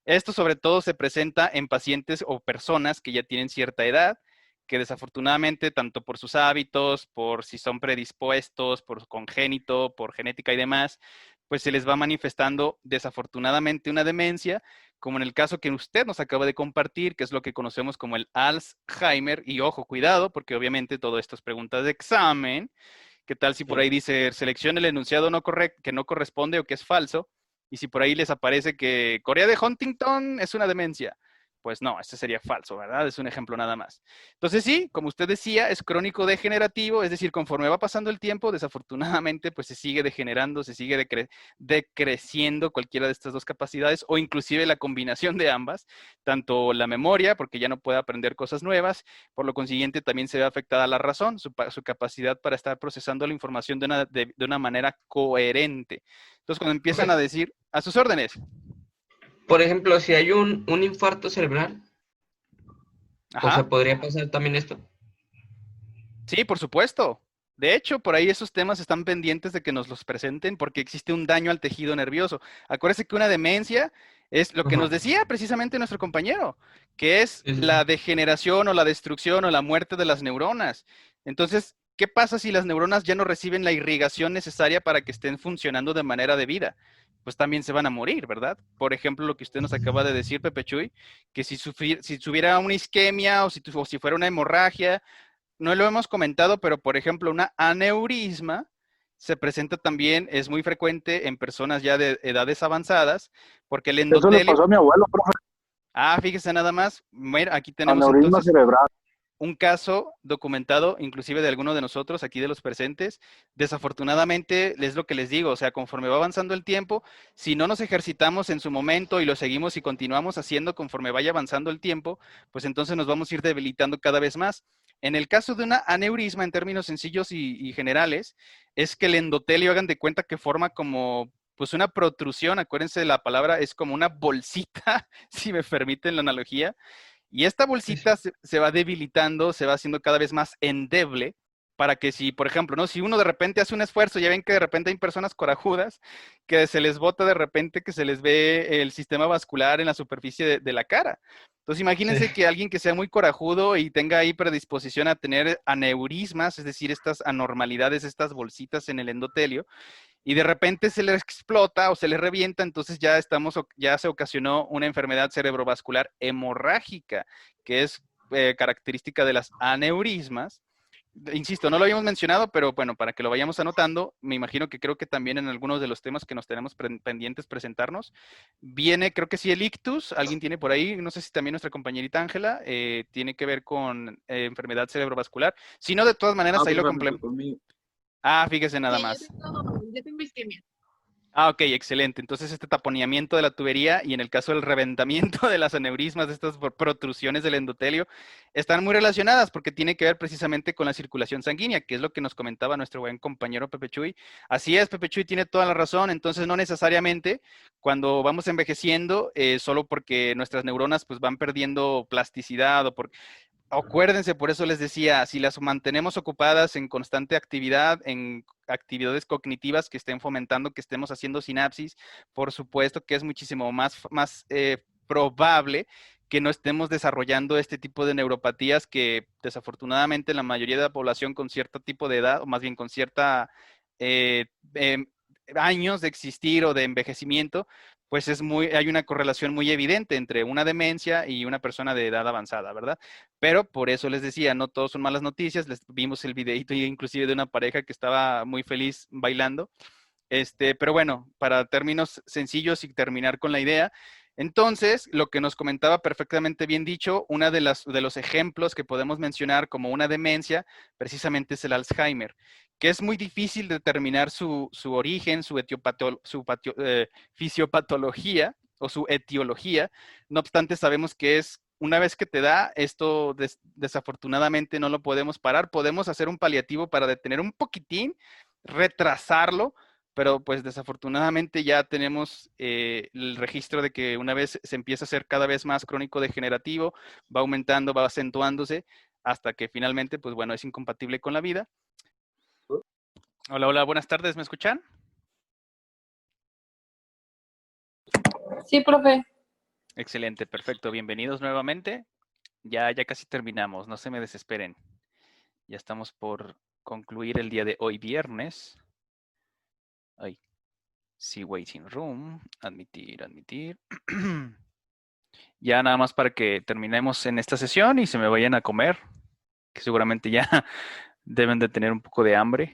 esto sobre todo se presenta en pacientes o personas que ya tienen cierta edad, que desafortunadamente, tanto por sus hábitos, por si son predispuestos, por congénito, por genética y demás, pues se les va manifestando desafortunadamente una demencia, como en el caso que usted nos acaba de compartir, que es lo que conocemos como el Alzheimer. Y ojo, cuidado, porque obviamente todo esto es preguntas de examen. ¿Qué tal si por ahí dice, seleccione el enunciado que no corresponde o que es falso? Y si por ahí les aparece que Corea de Huntington es una demencia, pues no, este sería falso, ¿verdad? Es un ejemplo nada más. Entonces sí, como usted decía, es crónico degenerativo, es decir, conforme va pasando el tiempo, desafortunadamente, pues se sigue degenerando, se sigue decreciendo cualquiera de estas dos capacidades, o inclusive la combinación de ambas, tanto la memoria, porque ya no puede aprender cosas nuevas, por lo consiguiente también se ve afectada la razón, su capacidad para estar procesando la información de una manera coherente. Entonces, cuando empiezan a decir, a sus órdenes. Por ejemplo, si hay un infarto cerebral, Ajá. o sea, ¿podría pasar también esto? Sí, por supuesto. De hecho, por ahí esos temas están pendientes de que nos los presenten porque existe un daño al tejido nervioso. Acuérdese que una demencia es lo que nos decía precisamente nuestro compañero, que es la degeneración o la destrucción o la muerte de las neuronas. Entonces, ¿qué pasa si las neuronas ya no reciben la irrigación necesaria para que estén funcionando de manera debida? Pues también se van a morir, ¿verdad? Por ejemplo, lo que usted nos acaba de decir, Pepe Chuy, que si tuviera una isquemia o si fuera una hemorragia, no lo hemos comentado, pero por ejemplo, una aneurisma se presenta también, es muy frecuente en personas ya de edades avanzadas, porque el endotelio... Eso le pasó a mi abuelo, profe. Fíjese nada más, mira, aquí tenemos Aneurisma entonces cerebral. un caso documentado, inclusive de alguno de nosotros aquí de los presentes. Desafortunadamente, es lo que les digo, o sea, conforme va avanzando el tiempo, si no nos ejercitamos en su momento y lo seguimos y continuamos haciendo conforme vaya avanzando el tiempo, pues entonces nos vamos a ir debilitando cada vez más. En el caso de una aneurisma, en términos sencillos y generales, es que el endotelio, hagan de cuenta que forma como pues una protrusión, acuérdense de la palabra, es como una bolsita, si me permiten la analogía. Y esta bolsita se va debilitando, se va haciendo cada vez más endeble, para que si, por ejemplo, ¿no? Si uno de repente hace un esfuerzo, ya ven que de repente hay personas corajudas, que se les bota de repente, que se les ve el sistema vascular en la superficie de la cara. Entonces imagínense que alguien que sea muy corajudo y tenga ahí predisposición a tener aneurismas, es decir, estas anormalidades, estas bolsitas en el endotelio, y de repente se le explota o se le revienta, entonces ya se ocasionó una enfermedad cerebrovascular hemorrágica, que es característica de las aneurismas. Insisto, no lo habíamos mencionado, pero bueno, para que lo vayamos anotando, me imagino que creo que también en algunos de los temas que nos tenemos pendientes presentarnos, viene, creo que sí, el ictus, alguien tiene por ahí, no sé si también nuestra compañerita Ángela, tiene que ver con enfermedad cerebrovascular. Si no, de todas maneras, ahí lo complemento. Fíjese nada más. Yo tengo isquemia. Ok, excelente. Entonces este taponeamiento de la tubería y en el caso del reventamiento de las aneurismas, de estas protrusiones del endotelio, están muy relacionadas porque tiene que ver precisamente con la circulación sanguínea, que es lo que nos comentaba nuestro buen compañero Pepe Chuy. Así es, Pepe Chuy tiene toda la razón. Entonces no necesariamente cuando vamos envejeciendo, solo porque nuestras neuronas pues van perdiendo plasticidad o porque... Acuérdense, por eso les decía, si las mantenemos ocupadas en constante actividad, en actividades cognitivas que estén fomentando que estemos haciendo sinapsis, por supuesto que es muchísimo más probable que no estemos desarrollando este tipo de neuropatías que desafortunadamente la mayoría de la población con cierto tipo de edad, o más bien con cierta años de existir o de envejecimiento, pues hay una correlación muy evidente entre una demencia y una persona de edad avanzada, ¿verdad? Pero por eso les decía, no todos son malas noticias. Les vimos el videito inclusive de una pareja que estaba muy feliz bailando. Pero bueno, para términos sencillos y terminar con la idea, entonces, lo que nos comentaba perfectamente bien dicho, uno de los ejemplos que podemos mencionar como una demencia, precisamente es el Alzheimer, que es muy difícil determinar su origen, su fisiopatología o su etiología. No obstante, sabemos que una vez que te da, esto desafortunadamente no lo podemos parar. Podemos hacer un paliativo para detener un poquitín, retrasarlo, pero pues desafortunadamente ya tenemos el registro de que una vez se empieza a ser cada vez más crónico degenerativo, va aumentando, va acentuándose, hasta que finalmente, pues bueno, es incompatible con la vida. Hola, hola, buenas tardes, ¿me escuchan? Sí, profe. Excelente, perfecto, bienvenidos nuevamente. Ya casi terminamos, no se me desesperen. Ya estamos por concluir el día de hoy, viernes. Ay, sí, waiting room, admitir. Ya nada más para que terminemos en esta sesión y se me vayan a comer, que seguramente ya deben de tener un poco de hambre.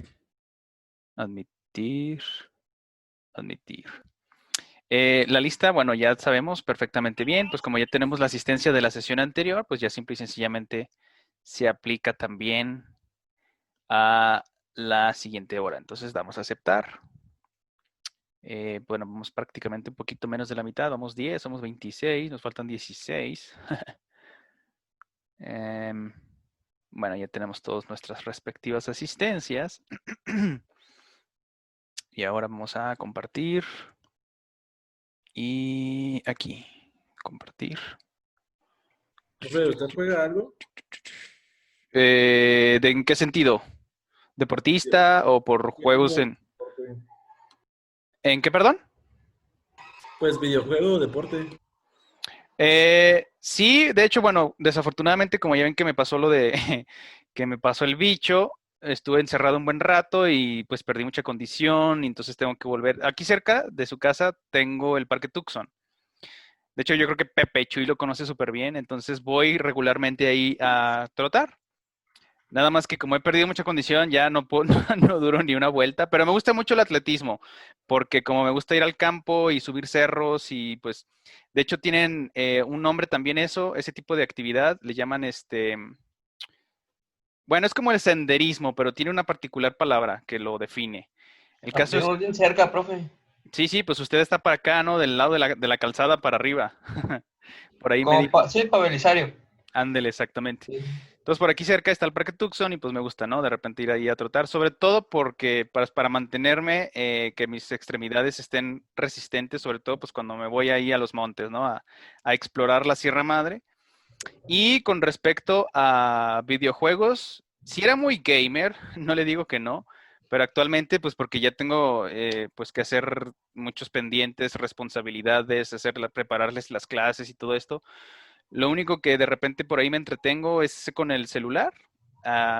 Admitir. La lista, bueno, ya sabemos perfectamente bien, pues como ya tenemos la asistencia de la sesión anterior, pues ya simple y sencillamente se aplica también a la siguiente hora. Entonces damos a aceptar. Bueno, vamos prácticamente un poquito menos de la mitad, vamos 10, somos 26, nos faltan 16. Bueno, ya tenemos todas nuestras respectivas asistencias. Y ahora vamos a compartir. Y aquí, compartir. Profe, ¿usted juega algo? ¿En qué sentido? ¿Deportista o por juegos en...? ¿En qué, perdón? Pues videojuego o deporte. Sí, de hecho, bueno, desafortunadamente, como ya ven que me pasó lo de que me pasó el bicho, estuve encerrado un buen rato y pues perdí mucha condición, y entonces tengo que volver. Aquí cerca de su casa tengo el Parque Tucson. De hecho, yo creo que Pepe Chuy lo conoce súper bien, entonces voy regularmente ahí a trotar. Nada más que como he perdido mucha condición, ya no puedo, no duro ni una vuelta, pero me gusta mucho el atletismo, porque como me gusta ir al campo y subir cerros y pues, de hecho tienen un nombre también ese tipo de actividad, le llaman bueno, es como el senderismo, pero tiene una particular palabra que lo define. El caso es... bien cerca, profe. Sí, pues usted está para acá, ¿no? Del lado de la calzada para arriba. Por ahí me dijo. Soy Para Belisario. Ándele, exactamente. Sí. Entonces, por aquí cerca está el Parque Tucson y pues me gusta, ¿no? De repente ir ahí a trotar, sobre todo porque para mantenerme, que mis extremidades estén resistentes, sobre todo pues cuando me voy ahí a los montes, ¿no? A explorar la Sierra Madre. Y con respecto a videojuegos, sí era muy gamer, no le digo que no, pero actualmente pues porque ya tengo pues que hacer muchos pendientes, responsabilidades, prepararles las clases y todo esto. Lo único que de repente por ahí me entretengo es con el celular,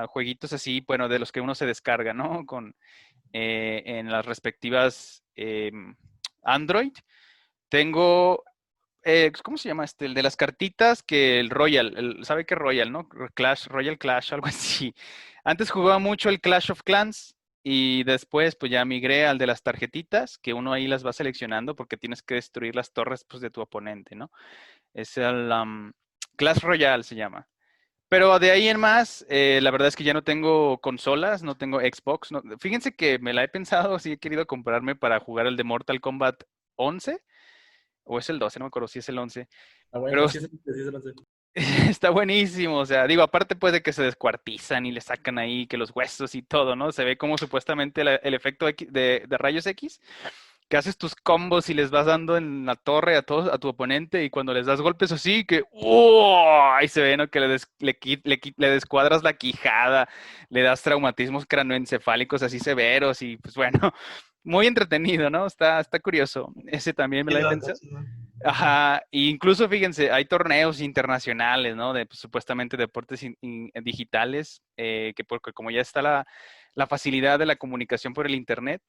jueguitos así, bueno, de los que uno se descarga, ¿no? En las respectivas Android. Tengo, ¿cómo se llama este? El de las cartitas, que el Royal, ¿sabe qué Royal, no? Royal Clash, algo así. Antes jugaba mucho el Clash of Clans y después pues ya migré al de las tarjetitas, que uno ahí las va seleccionando porque tienes que destruir las torres pues, de tu oponente, ¿no? Es el Clash Royale se llama. Pero de ahí en más, la verdad es que ya no tengo consolas, no tengo Xbox. No. Fíjense que me la he pensado, sí he querido comprarme para jugar el de Mortal Kombat 11. O es el 12, no me acuerdo si es el 11. Ah, bueno, Pero sí es el 11. está buenísimo. O sea, digo, aparte pues de que se descuartizan y le sacan ahí que los huesos y todo, ¿no? Se ve como supuestamente el efecto de rayos X, que haces tus combos y les vas dando en la torre a tu oponente y cuando les das golpes así, que ahí se ve, ¿no? Que le descuadras la quijada, le das traumatismos cranoencefálicos así severos y pues bueno, muy entretenido, ¿no? Está curioso. Ese también me lo he pensado. Ajá, e incluso fíjense, hay torneos internacionales, ¿no? De pues, supuestamente deportes digitales, que porque como ya está la facilidad de la comunicación por el internet,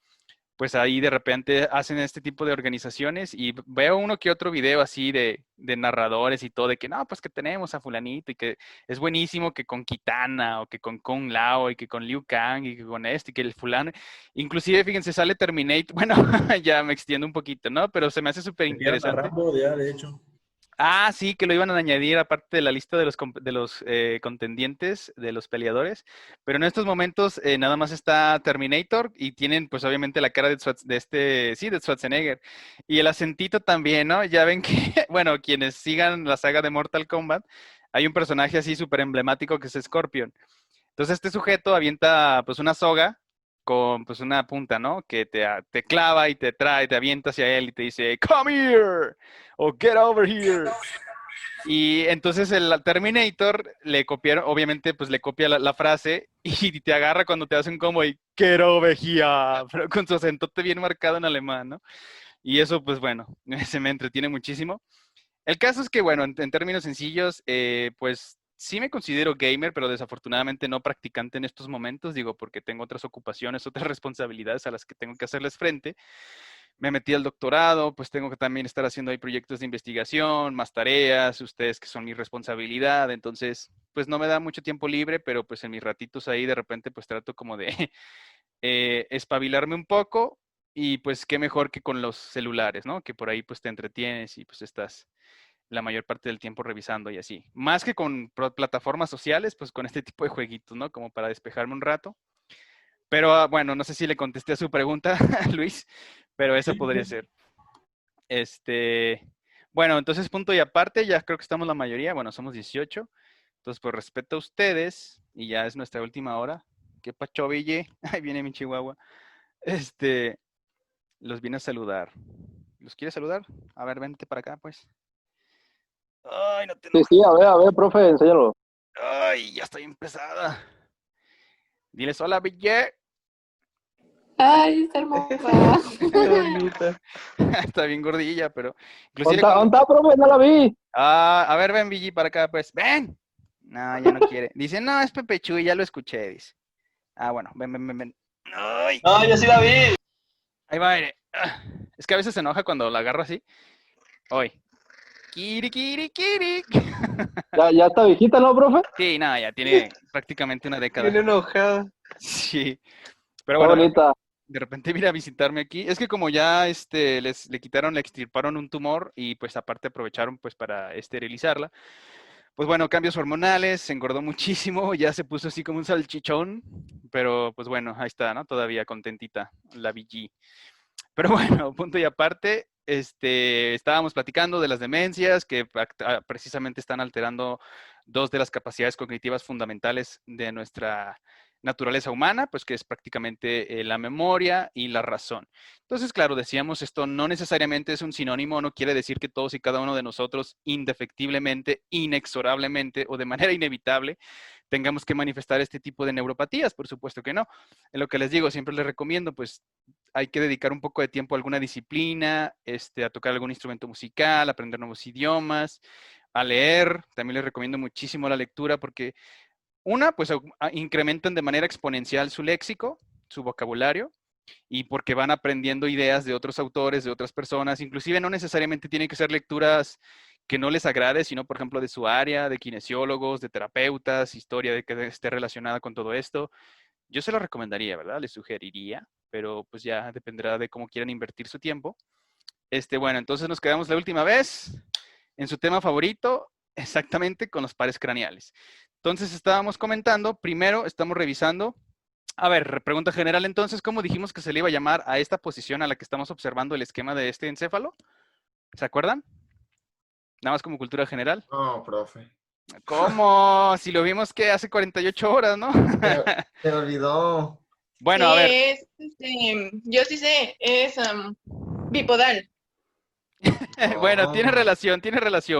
pues ahí de repente hacen este tipo de organizaciones y veo uno que otro video así de narradores y todo, de que no, pues que tenemos a fulanito y que es buenísimo que con Kitana o que con Kung Lao y que con Liu Kang y que con y que el fulano, inclusive fíjense, sale Terminator, bueno, ya me extiendo un poquito, ¿no? Pero se me hace súper interesante. Rambo, ya, de hecho. Ah, sí, que lo iban a añadir aparte de la lista de los contendientes, de los peleadores. Pero en estos momentos nada más está Terminator y tienen pues obviamente la cara de Schwarzenegger. Y el acentito también, ¿no? Ya ven que, bueno, quienes sigan la saga de Mortal Kombat, hay un personaje así súper emblemático que es Scorpion. Entonces este sujeto avienta pues una soga con pues una punta, ¿no? Que te clava y te trae, te avienta hacia él y te dice, come here, o get over here. Y entonces el Terminator le copiaron, obviamente, pues le copia la frase y te agarra cuando te hacen como y get over here, pero con su acentote bien marcado en alemán, ¿no? Y eso, pues bueno, se me entretiene muchísimo. El caso es que, bueno, en términos sencillos, pues sí me considero gamer, pero desafortunadamente no practicante en estos momentos, digo, porque tengo otras ocupaciones, otras responsabilidades a las que tengo que hacerles frente. Me metí al doctorado, pues tengo que también estar haciendo ahí proyectos de investigación, más tareas, ustedes que son mi responsabilidad, entonces, pues no me da mucho tiempo libre, pero pues en mis ratitos ahí de repente pues trato como de espabilarme un poco y pues qué mejor que con los celulares, ¿no? Que por ahí pues te entretienes y pues estás la mayor parte del tiempo revisando y así. Más que con plataformas sociales, pues con este tipo de jueguitos, ¿no? Como para despejarme un rato. Pero bueno, no sé si le contesté a su pregunta, Luis, pero eso podría ser. Bueno, entonces punto y aparte, ya creo que estamos la mayoría, bueno, somos 18. Entonces, por respeto a ustedes, y ya es nuestra última hora. ¿Qué pacho, Ville? Ahí viene mi chihuahua. Los vine a saludar. ¿Los quiere saludar? A ver, vente para acá, pues. Ay, no te... Sí, a ver, profe, enséñalo. Ay, ya estoy empezada. Diles hola, Ville. Ay, está hermosa. Qué bonita. Está bien gordilla, pero... ¿Dónde está, profe? No la vi. A ver, ven, Ville, para acá, pues. ¡Ven! No, ya no quiere. Dice, no, es Pepe Chuy, ya lo escuché, dice. Ah, bueno, ven. ¡Ay! No, yo sí la vi. Ahí va, aire. Es que a veces se enoja cuando la agarro así. Hoy. Kiri. Ya está viejita, ¿no, profe? Sí, nada, ya tiene prácticamente una década. Viene enojada. Sí. Pero Está bueno, bonita. de repente viene a visitarme aquí. Es que como ya le extirparon un tumor y pues aparte aprovecharon pues para esterilizarla. Pues bueno, cambios hormonales, se engordó muchísimo, ya se puso así como un salchichón, pero pues bueno, ahí está, ¿no? Todavía contentita la VG. Pero bueno, punto y aparte, estábamos platicando de las demencias que precisamente están alterando dos de las capacidades cognitivas fundamentales de nuestra naturaleza humana, pues que es prácticamente la memoria y la razón. Entonces, claro, decíamos, esto no necesariamente es un sinónimo, no quiere decir que todos y cada uno de nosotros indefectiblemente, inexorablemente o de manera inevitable tengamos que manifestar este tipo de neuropatías, por supuesto que no. En lo que les digo, siempre les recomiendo, pues hay que dedicar un poco de tiempo a alguna disciplina, a tocar algún instrumento musical, aprender nuevos idiomas, a leer. También les recomiendo muchísimo la lectura porque pues incrementan de manera exponencial su léxico, su vocabulario, y porque van aprendiendo ideas de otros autores, de otras personas. Inclusive no necesariamente tienen que ser lecturas que no les agrade, sino, por ejemplo, de su área, de kinesiólogos, de terapeutas, historia de que esté relacionada con todo esto. Yo se lo recomendaría, ¿verdad? Les sugeriría, pero pues ya dependerá de cómo quieran invertir su tiempo. Bueno, entonces nos quedamos la última vez en su tema favorito, exactamente con los pares craneales. Entonces estábamos comentando, primero estamos revisando, a ver, pregunta general entonces, ¿cómo dijimos que se le iba a llamar a esta posición a la que estamos observando el esquema de este encéfalo? ¿Se acuerdan? Nada más como cultura general. No, profe. ¿Cómo? Si lo vimos que hace 48 horas, ¿no? Se olvidó. Bueno, Sí, a ver. yo sí sé, es bipodal. Bueno, tiene relación,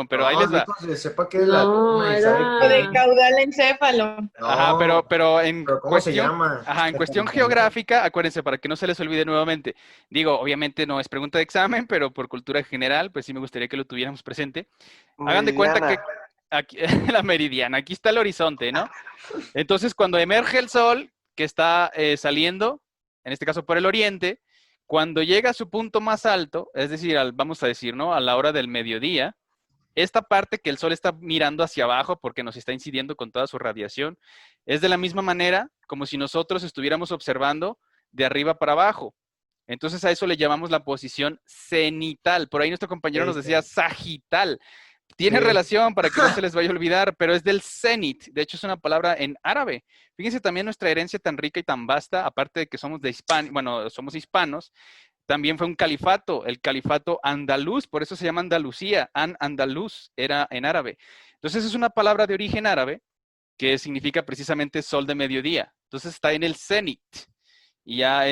pero ahí les va. Sepa que es la cuna y sabe O de caudal encéfalo. Ajá, pero en ¿cómo se llama? Ajá, en cuestión geográfica, acuérdense, para que no se les olvide nuevamente. Digo, obviamente no es pregunta de examen, pero por cultura general, pues sí me gustaría que lo tuviéramos presente. Hagan de cuenta que aquí, la meridiana, aquí está el horizonte, ¿no? Entonces, cuando emerge el sol, que está saliendo, en este caso por el oriente, cuando llega a su punto más alto, es decir, vamos a decir, ¿no? A la hora del mediodía, esta parte que el sol está mirando hacia abajo porque nos está incidiendo con toda su radiación, es de la misma manera como si nosotros estuviéramos observando de arriba para abajo. Entonces a eso le llamamos la posición cenital. Por ahí nuestro compañero nos decía sagital. Tiene relación para que no se les vaya a olvidar, pero es del cenit. De hecho, es una palabra en árabe. Fíjense también nuestra herencia tan rica y tan vasta, aparte de que somos somos hispanos, también fue un califato, el califato andaluz, por eso se llama Andalucía, andaluz era en árabe. Entonces es una palabra de origen árabe que significa precisamente sol de mediodía. Entonces está en el cenit. Y ya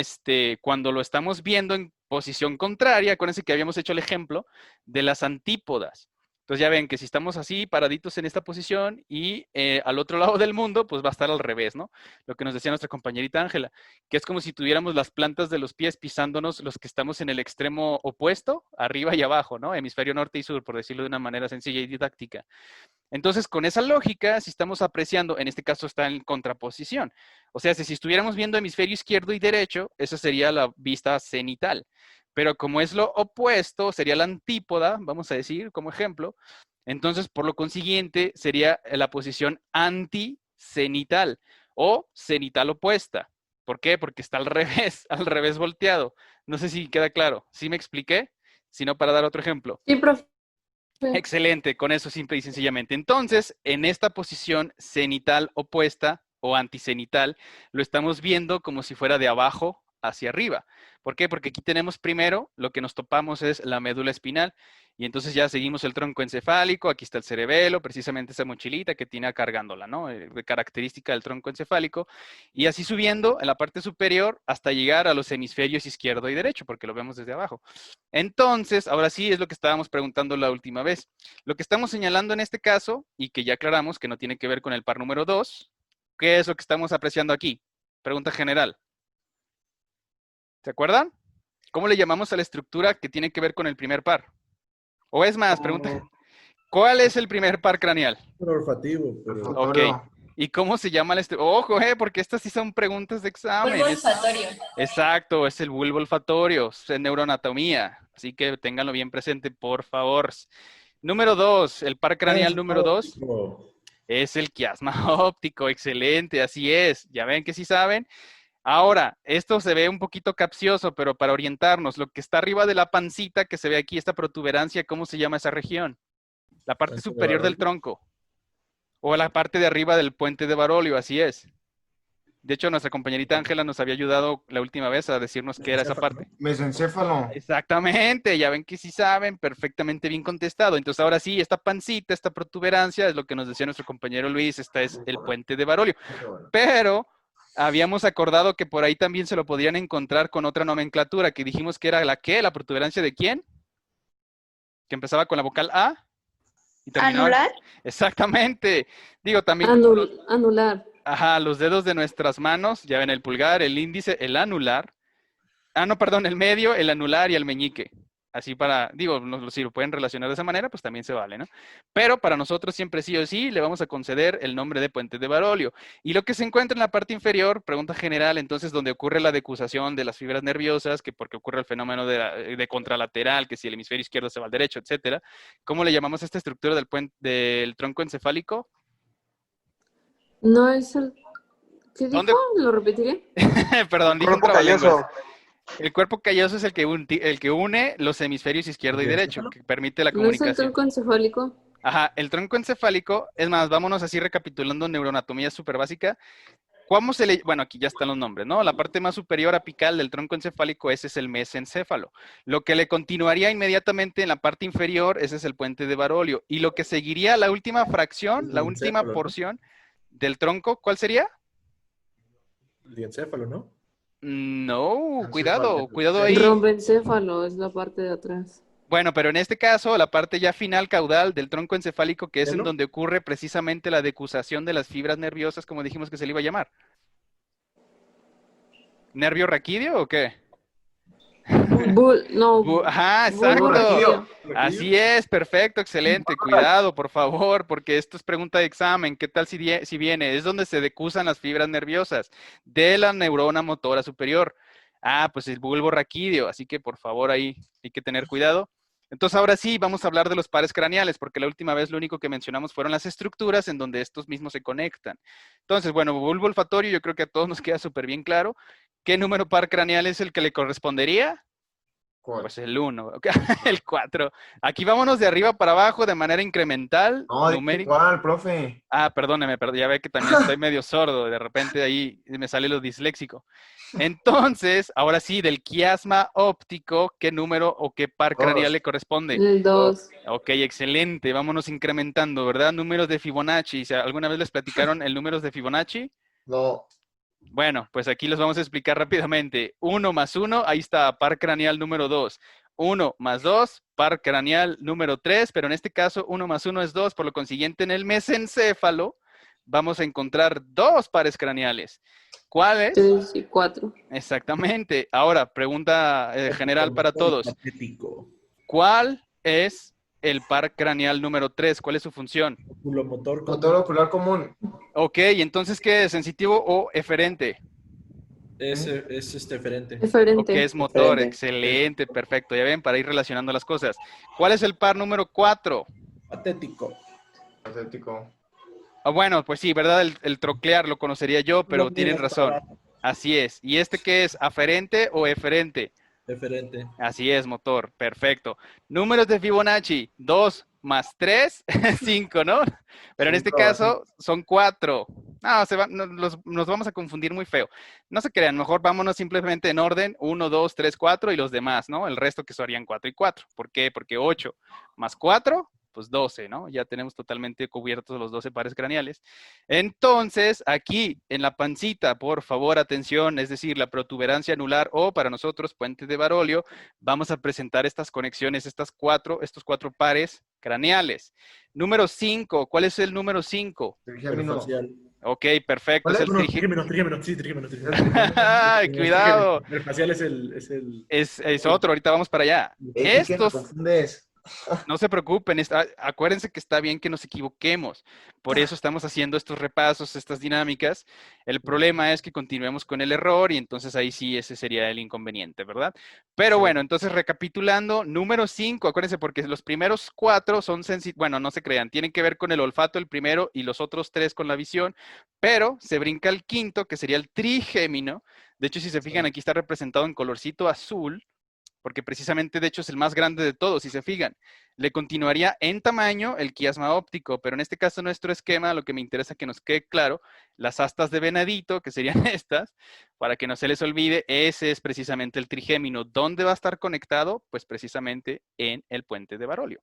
cuando lo estamos viendo en posición contraria, acuérdense que habíamos hecho el ejemplo de las antípodas. Entonces ya ven que si estamos así, paraditos en esta posición y al otro lado del mundo, pues va a estar al revés, ¿no? Lo que nos decía nuestra compañerita Ángela, que es como si tuviéramos las plantas de los pies pisándonos los que estamos en el extremo opuesto, arriba y abajo, ¿no? Hemisferio norte y sur, por decirlo de una manera sencilla y didáctica. Entonces, con esa lógica, si estamos apreciando, en este caso está en contraposición. O sea, si estuviéramos viendo hemisferio izquierdo y derecho, esa sería la vista cenital. Pero como es lo opuesto, sería la antípoda, vamos a decir, como ejemplo, entonces, por lo consiguiente, sería la posición anticenital o cenital opuesta. ¿Por qué? Porque está al revés volteado. No sé si queda claro. ¿Sí me expliqué? Si no, para dar otro ejemplo. Sí, profe. Excelente, con eso simple y sencillamente. Entonces, en esta posición cenital opuesta o anticenital, lo estamos viendo como si fuera de abajo hacia arriba. ¿Por qué? Porque aquí tenemos primero, lo que nos topamos es la médula espinal, y entonces ya seguimos el tronco encefálico, aquí está el cerebelo, precisamente esa mochilita que tiene cargándola, ¿no? Característica del tronco encefálico, y así subiendo en la parte superior hasta llegar a los hemisferios izquierdo y derecho, porque lo vemos desde abajo. Entonces, ahora sí es lo que estábamos preguntando la última vez. Lo que estamos señalando en este caso, y que ya aclaramos que no tiene que ver con el par número 2, ¿qué es lo que estamos apreciando aquí? Pregunta general. ¿Se acuerdan? ¿Cómo le llamamos a la estructura que tiene que ver con el primer par? O es más, pregunta, ¿cuál es el primer par craneal? Olfativo, pero... Ok. ¿Y cómo se llama la estructura? Ojo, porque estas sí son preguntas de examen. Bulbo olfatorio. Exacto, es el bulbo olfatorio, es neuroanatomía. Así que ténganlo bien presente, por favor. Número 2, el par craneal número 2 es el quiasma óptico. Excelente, así es. Ya ven que sí saben. Ahora, esto se ve un poquito capcioso, pero para orientarnos, lo que está arriba de la pancita que se ve aquí, esta protuberancia, ¿cómo se llama esa región? La parte superior del tronco. O la parte de arriba del puente de Barolio, así es. De hecho, nuestra compañerita Ángela nos había ayudado la última vez a decirnos qué era esa parte. Mesencéfalo. Exactamente, ya ven que sí saben, perfectamente bien contestado. Entonces, ahora sí, esta pancita, esta protuberancia, es lo que nos decía nuestro compañero Luis, esta es el puente de Barolio. Pero habíamos acordado que por ahí también se lo podrían encontrar con otra nomenclatura, que dijimos que era la ¿qué? ¿La protuberancia de quién? Que empezaba con la vocal A. Y terminaba... ¿Anular? Exactamente. Digo, también... Anular. Ajá, los dedos de nuestras manos, ya ven el pulgar, el índice, el anular. Ah, no, perdón, el medio, el anular y el meñique. Así para, digo, si lo pueden relacionar de esa manera, pues también se vale, ¿no? Pero para nosotros siempre sí o sí le vamos a conceder el nombre de puente de Barolio. Y lo que se encuentra en la parte inferior, pregunta general, entonces, donde ocurre la decusación de las fibras nerviosas, que porque ocurre el fenómeno de contralateral, que si el hemisferio izquierdo se va al derecho, etcétera. ¿Cómo le llamamos a esta estructura del tronco encefálico? No es el... ¿Qué dijo? ¿Dónde? ¿Lo repetiré? Perdón, dije un Cuerpo calloso. trabalenguas. El cuerpo calloso es el que une los hemisferios izquierdo y derecho, que permite la ¿No es el comunicación. tronco encefálico? Ajá, el tronco encefálico, es más, vámonos así recapitulando neuroanatomía súper básica. ¿Cómo se le...? Bueno, aquí ya están los nombres, ¿no? La parte más superior apical del tronco encefálico, ese es el mesencéfalo. Lo que le continuaría inmediatamente en la parte inferior, ese es el puente de Barolio. Y lo que seguiría, la última fracción, la última porción del tronco, ¿cuál sería? El diencéfalo, ¿no? No, cuidado ahí. Rombencéfalo es la parte de atrás. Bueno, pero en este caso, la parte ya final caudal del tronco encefálico, que es en donde ocurre precisamente la decusación de las fibras nerviosas, como dijimos que se le iba a llamar. ¿Nervio raquídeo o qué? Ajá, exacto. Así es, perfecto, excelente. Cuidado, por favor, porque esto es pregunta de examen. ¿Qué tal si viene? Es donde se decusan las fibras nerviosas de la neurona motora superior. Ah, pues el bulbo raquídeo, así que por favor ahí hay que tener cuidado. Entonces ahora sí, vamos a hablar de los pares craneales, porque la última vez lo único que mencionamos fueron las estructuras en donde estos mismos se conectan. Entonces, bueno, bulbo olfatorio, yo creo que a todos nos queda súper bien claro. ¿Qué número par craneal es el que le correspondería? Pues el 1, el 4. Aquí vámonos de arriba para abajo de manera incremental. No, numérica. ¿cuál, profe? Ah, perdóneme, ya ve que también estoy medio sordo. De repente ahí me sale lo disléxico. Entonces, ahora sí, del quiasma óptico, ¿qué número o qué par craneal le corresponde? El 2. Ok, excelente. Vámonos incrementando, ¿verdad? Números de Fibonacci. ¿Alguna vez les platicaron el número de Fibonacci? No. Bueno, pues aquí los vamos a explicar rápidamente. 1 más 1, ahí está, par craneal número 2. 1 más 2, par craneal número 3, pero en este caso 1 más 1 es 2, por lo consiguiente en el mesencéfalo vamos a encontrar 2 pares craneales. ¿Cuáles? 3 y 4. Exactamente. Ahora, pregunta general para todos. Patético. ¿Cuál es el par craneal número 3? ¿Cuál es su función? Oculomotor. Motor ocular común. Ok, entonces, ¿qué es? ¿Sensitivo o eferente? Es eferente. Diferente. Ok, es motor. Eferente. Excelente, perfecto. Ya ven, para ir relacionando las cosas. ¿Cuál es el par número 4? Patético. Patético. Ah, bueno, pues sí, ¿verdad? El troclear lo conocería yo, pero No, tienen no, razón. Así es. ¿Y este qué es? ¿Aferente o eferente? Eferente. Así es, motor. Perfecto. Números de Fibonacci. 2 más 3, 5, ¿no? Pero en este Cinco, caso son 4. No, nos vamos a confundir muy feo. No se crean, mejor vámonos simplemente en orden. 1, 2, 3, 4 y los demás, ¿no? El resto que serían 4 y 4. ¿Por qué? Porque 8 más 4, pues 12, ¿no? Ya tenemos totalmente cubiertos los 12 pares craneales. Entonces, aquí en la pancita, por favor, atención, es decir, la protuberancia anular o para nosotros puente de Barolio, vamos a presentar estas conexiones, estos 4 pares craneales. Número 5, ¿cuál es el número 5? Trigémino. Ok, perfecto. ¿Cuál Es es? el Trigémino, sí, trigémino. ¡Ay, cuidado! El facial es Es otro, ahorita vamos para allá. ¿Qué Estos, confundes? no se preocupen, acuérdense que está bien que nos equivoquemos. Por eso estamos haciendo estos repasos, estas dinámicas. El problema es que continuemos con el error y entonces ahí sí ese sería el inconveniente, ¿verdad? Pero bueno, entonces recapitulando, número 5, acuérdense porque los primeros 4 son sensitivos, bueno, no se crean, tienen que ver con el olfato el primero y los otros 3 con la visión, pero se brinca el quinto, que sería el trigémino. De hecho, si se fijan, aquí está representado en colorcito azul, porque precisamente, de hecho, es el más grande de todos, si se fijan. Le continuaría en tamaño el quiasma óptico, pero en este caso nuestro esquema, lo que me interesa que nos quede claro, las astas de venadito, que serían estas, para que no se les olvide, ese es precisamente el trigémino. ¿Dónde va a estar conectado? Pues precisamente en el puente de Barolio.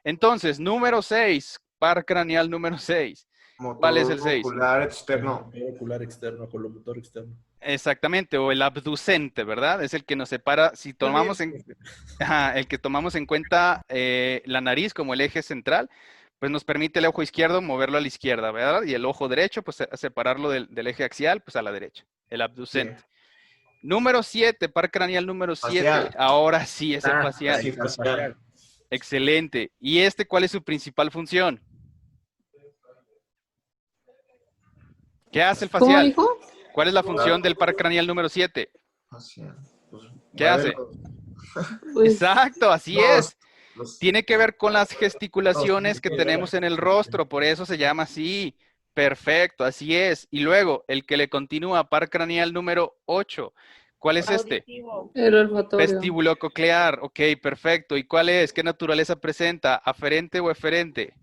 Entonces, número 6, par craneal número 6. ¿Cuál es el 6? Ocular externo. ocular externo, oculomotor externo. Exactamente, o el abducente, ¿verdad? Es el que nos separa, si tomamos el que tomamos en cuenta la nariz como el eje central, pues nos permite el ojo izquierdo moverlo a la izquierda, ¿verdad? Y el ojo derecho, pues separarlo del eje axial, pues a la derecha, el abducente. Sí. Número 7, par craneal número 7. Ahora sí, es el facial. Sí, facial. Excelente. ¿Y este cuál es su principal función? ¿Qué hace el facial? ¿Cómo dijo? ¿Cuál es la función del par craneal número 7? Facial. Pues, ¿Qué hace? Exacto, así es. Tiene que ver con las gesticulaciones que tenemos en el rostro, por eso se llama así. Perfecto, así es. Y luego, el que le continúa, par craneal número 8. ¿Cuál es este? El olfatorio. Vestíbulo coclear. Ok, perfecto. ¿Y cuál es? ¿Qué naturaleza presenta? ¿Aferente o eferente?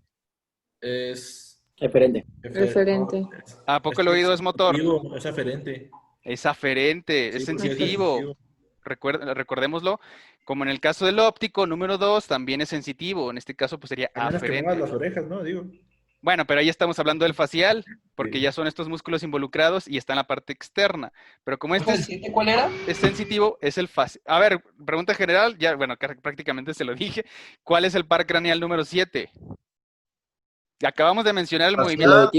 Es... Eferente. Referente. ¿A poco el oído es motor? Es aferente. Es aferente, es sensitivo. Recordémoslo, como en el caso del óptico, número 2, también es sensitivo. En este caso, pues sería aferente. Las orejas, ¿no? Digo. Bueno, pero ahí estamos hablando del facial, porque ya son estos músculos involucrados y está en la parte externa. Pero como este ¿Cuál era? es sensitivo, es el facial. A ver, pregunta general, ya, bueno, prácticamente se lo dije. ¿Cuál es el par craneal número 7? Acabamos de mencionar el movimiento.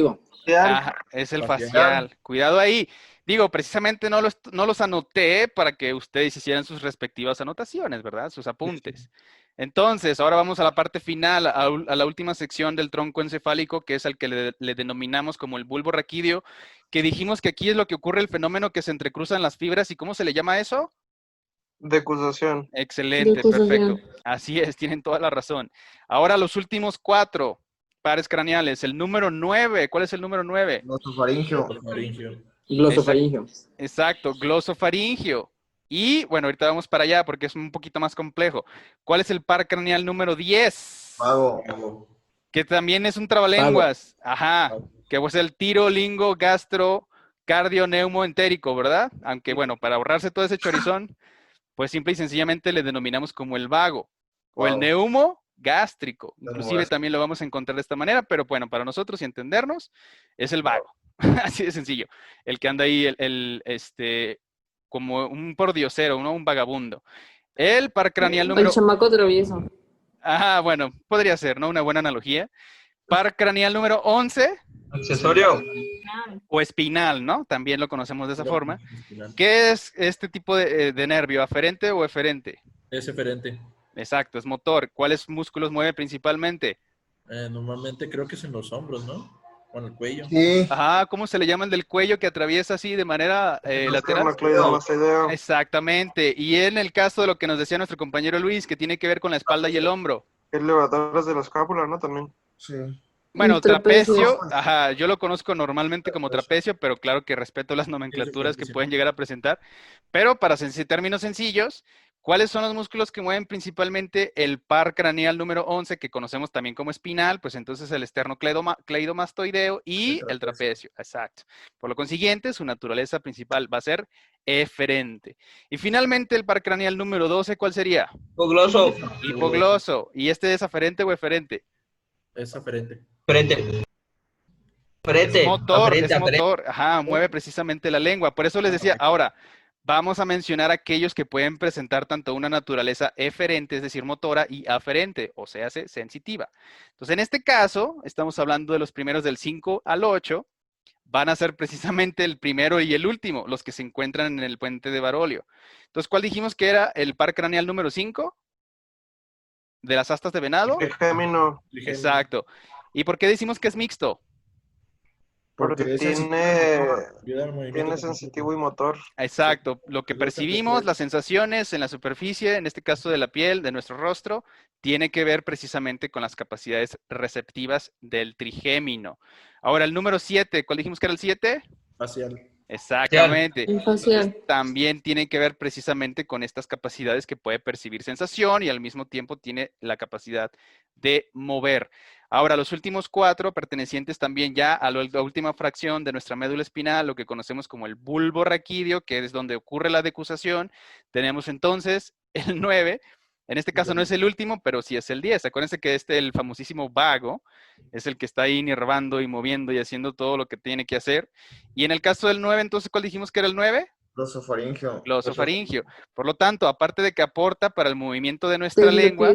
Ajá, es el facial. Cuidado ahí. Digo, precisamente no los anoté para que ustedes hicieran sus respectivas anotaciones, ¿verdad? Sus apuntes. Entonces, ahora vamos a la parte final, a la última sección del tronco encefálico, que es al que le denominamos como el bulbo raquídeo, que dijimos que aquí es lo que ocurre el fenómeno que se entrecruzan las fibras. ¿Y cómo se le llama eso? Decusación. Excelente, perfecto. Así es, tienen toda la razón. Ahora los últimos 4 pares craneales. El número 9, ¿cuál es el número 9? Glosofaringio. Glosofaringio. Exacto, glosofaringio. Y bueno, ahorita vamos para allá porque es un poquito más complejo. ¿Cuál es el par craneal número 10? Vago. Que también es un trabalenguas. Ajá. Que es el tiro, lingo, gastro, cardio, neumo, entérico, ¿verdad? Aunque bueno, para ahorrarse todo ese chorizón, pues simple y sencillamente le denominamos como el vago. O el neumo gástrico. Inclusive también lo vamos a encontrar de esta manera, pero bueno, para nosotros y entendernos, es el vago. Así de sencillo. El que anda ahí, como un pordiosero, ¿no? Un vagabundo. El par craneal El número... chamaco travieso. Ajá, bueno, podría ser, ¿no? Una buena analogía. Par craneal número 11 Accesorio. o espinal, ¿no? También lo conocemos de esa forma. ¿Qué es este tipo de nervio? ¿Aferente o eferente? Es eferente. Exacto, es motor. ¿Cuáles músculos mueve principalmente? Normalmente creo que es en los hombros, ¿no? O en el cuello. Sí. Ajá, ¿cómo se le llama el del cuello que atraviesa así de manera lateral? Esternocleidomastoideo. Exactamente. Y en el caso de lo que nos decía nuestro compañero Luis, que tiene que ver con la espalda y el hombro. El levantadores de la escápula, ¿no? También. Sí. Bueno, El trapecio. trapecio, ajá, yo lo conozco normalmente como trapecio, pero claro que respeto las nomenclaturas que pueden llegar a presentar. Pero para términos sencillos, ¿cuáles son los músculos que mueven principalmente el par craneal número 11, que conocemos también como espinal? Pues entonces el esternocleidomastoideo y el trapecio, exacto. Por lo consiguiente, su naturaleza principal va a ser eferente. Y finalmente el par craneal número 12, ¿cuál sería? Hipogloso. Hipogloso. ¿Y este es aferente o eferente? Es aferente. Frente. Frente. Es motor, Aferente, es aferente. motor. Ajá, mueve precisamente la lengua. Por eso les decía, ahora, vamos a mencionar aquellos que pueden presentar tanto una naturaleza eferente, es decir, motora, y aferente, o sea, sensitiva. Entonces, en este caso, estamos hablando de los primeros del 5 al 8, van a ser precisamente el primero y el último, los que se encuentran en el puente de Barolio. Entonces, ¿cuál dijimos que era el par craneal número 5? ¿De las astas de venado? Trigémino. Exacto. ¿Y por qué decimos que es mixto? Porque tiene sensitivo y motor. Exacto. Lo que percibimos, las sensaciones en la superficie, en este caso de la piel, de nuestro rostro, tiene que ver precisamente con las capacidades receptivas del trigémino. Ahora, el número 7, ¿cuál dijimos que era el 7? Facial. Exactamente. El facial. Entonces, también tiene que ver precisamente con estas capacidades que puede percibir sensación y al mismo tiempo tiene la capacidad de mover. Ahora, los últimos 4 pertenecientes también ya a la última fracción de nuestra médula espinal, lo que conocemos como el bulbo raquídeo, que es donde ocurre la decusación. Tenemos entonces el 9. En este caso no es el último, pero sí es el 10. Acuérdense que el famosísimo vago, es el que está ahí inervando y moviendo y haciendo todo lo que tiene que hacer. Y en el caso del 9, entonces, ¿cuál dijimos que era el 9? Glosofaringio. Glosofaringio. Por lo tanto, aparte de que aporta para el movimiento de nuestra lengua,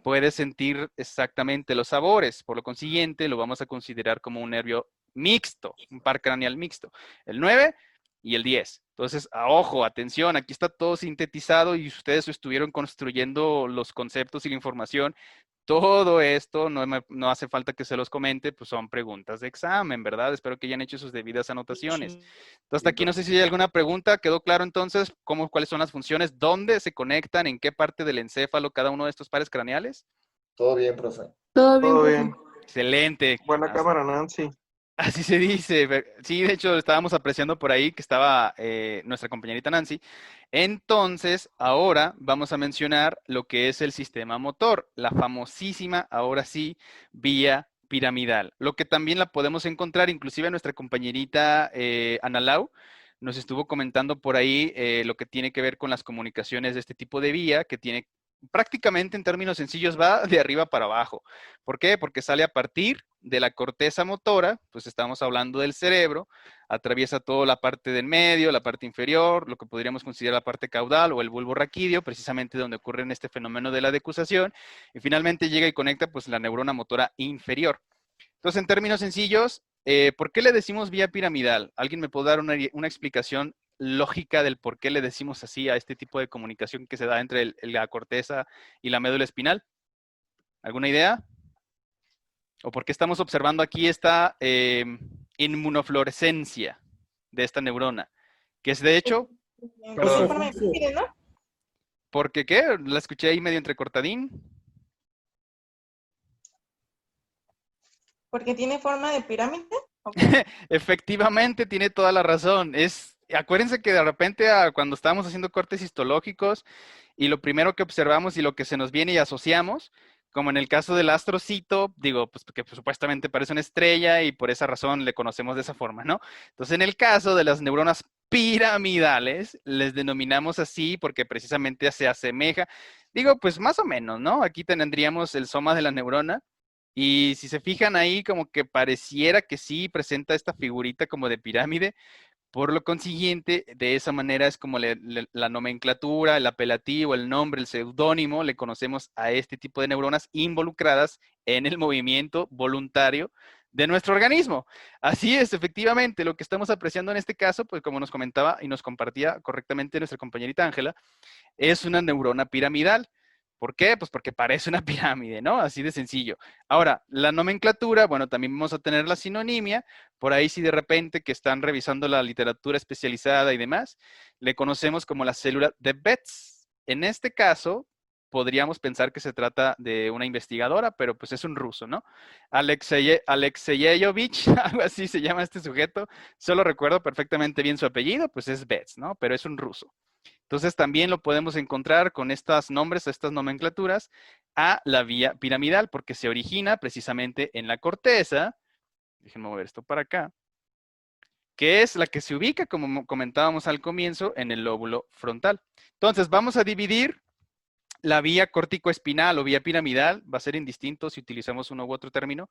puede sentir exactamente los sabores. Por lo consiguiente, lo vamos a considerar como un nervio mixto, un par craneal mixto. El 9 y el 10. Entonces, ojo, atención, aquí está todo sintetizado y ustedes estuvieron construyendo los conceptos y la información. Todo esto, no hace falta que se los comente, pues son preguntas de examen, ¿verdad? Espero que hayan hecho sus debidas anotaciones. Entonces, hasta aquí no sé si hay alguna pregunta. ¿Quedó claro entonces cuáles son las funciones? ¿Dónde se conectan? ¿En qué parte del encéfalo cada uno de estos pares craneales? Todo bien, profe. Todo bien. Excelente. Buena cámara, Nancy. Así se dice. Sí, de hecho, estábamos apreciando por ahí que estaba nuestra compañerita Nancy. Entonces, ahora vamos a mencionar lo que es el sistema motor, la famosísima, ahora sí, vía piramidal. Lo que también la podemos encontrar, inclusive nuestra compañerita Ana Lau, nos estuvo comentando por ahí lo que tiene que ver con las comunicaciones de este tipo de vía, que tiene prácticamente en términos sencillos va de arriba para abajo. ¿Por qué? Porque sale a partir de la corteza motora, pues estamos hablando del cerebro, atraviesa toda la parte del medio, la parte inferior, lo que podríamos considerar la parte caudal o el bulbo raquídeo, precisamente donde ocurre en este fenómeno de la decusación, y finalmente llega y conecta pues la neurona motora inferior. Entonces, en términos sencillos, ¿por qué le decimos vía piramidal? ¿Alguien me puede dar una explicación lógica del por qué le decimos así a este tipo de comunicación que se da entre la corteza y la médula espinal? ¿Alguna idea? ¿O por qué estamos observando aquí esta inmunofluorescencia de esta neurona? Que es de hecho... ¿Por qué qué? La escuché ahí medio entrecortadín. ¿Porque tiene forma de pirámide? Efectivamente, tiene toda la razón. Acuérdense que de repente cuando estamos haciendo cortes histológicos y lo primero que observamos y lo que se nos viene y asociamos, como en el caso del astrocito, digo, pues que supuestamente parece una estrella y por esa razón le conocemos de esa forma, ¿no? Entonces, en el caso de las neuronas piramidales, les denominamos así porque precisamente se asemeja, digo, pues más o menos, ¿no? Aquí tendríamos el soma de la neurona, Y si se fijan ahí, como que pareciera que sí presenta esta figurita como de pirámide. Por lo consiguiente, de esa manera es como la nomenclatura, el apelativo, el nombre, el seudónimo, le conocemos a este tipo de neuronas involucradas en el movimiento voluntario de nuestro organismo. Así es, efectivamente, lo que estamos apreciando en este caso, pues como nos comentaba y nos compartía correctamente nuestra compañerita Ángela, es una neurona piramidal. ¿Por qué? Pues porque parece una pirámide, ¿no? Así de sencillo. Ahora, la nomenclatura, bueno, también vamos a tener la sinonimia. Por ahí si de repente que están revisando la literatura especializada y demás, le conocemos como la célula de Betz. En este caso, podríamos pensar que se trata de una investigadora, pero pues es un ruso, ¿no? Alexeyevich, algo así se llama este sujeto. Solo recuerdo perfectamente bien su apellido, pues es Betz, ¿no? Pero es un ruso. Entonces también lo podemos encontrar con estos nombres, estas nomenclaturas, a la vía piramidal, porque se origina precisamente en la corteza. Déjenme mover esto para acá. Que es la que se ubica, como comentábamos al comienzo, en el lóbulo frontal. Entonces vamos a dividir la vía córtico-espinal o vía piramidal. Va a ser indistinto si utilizamos uno u otro término.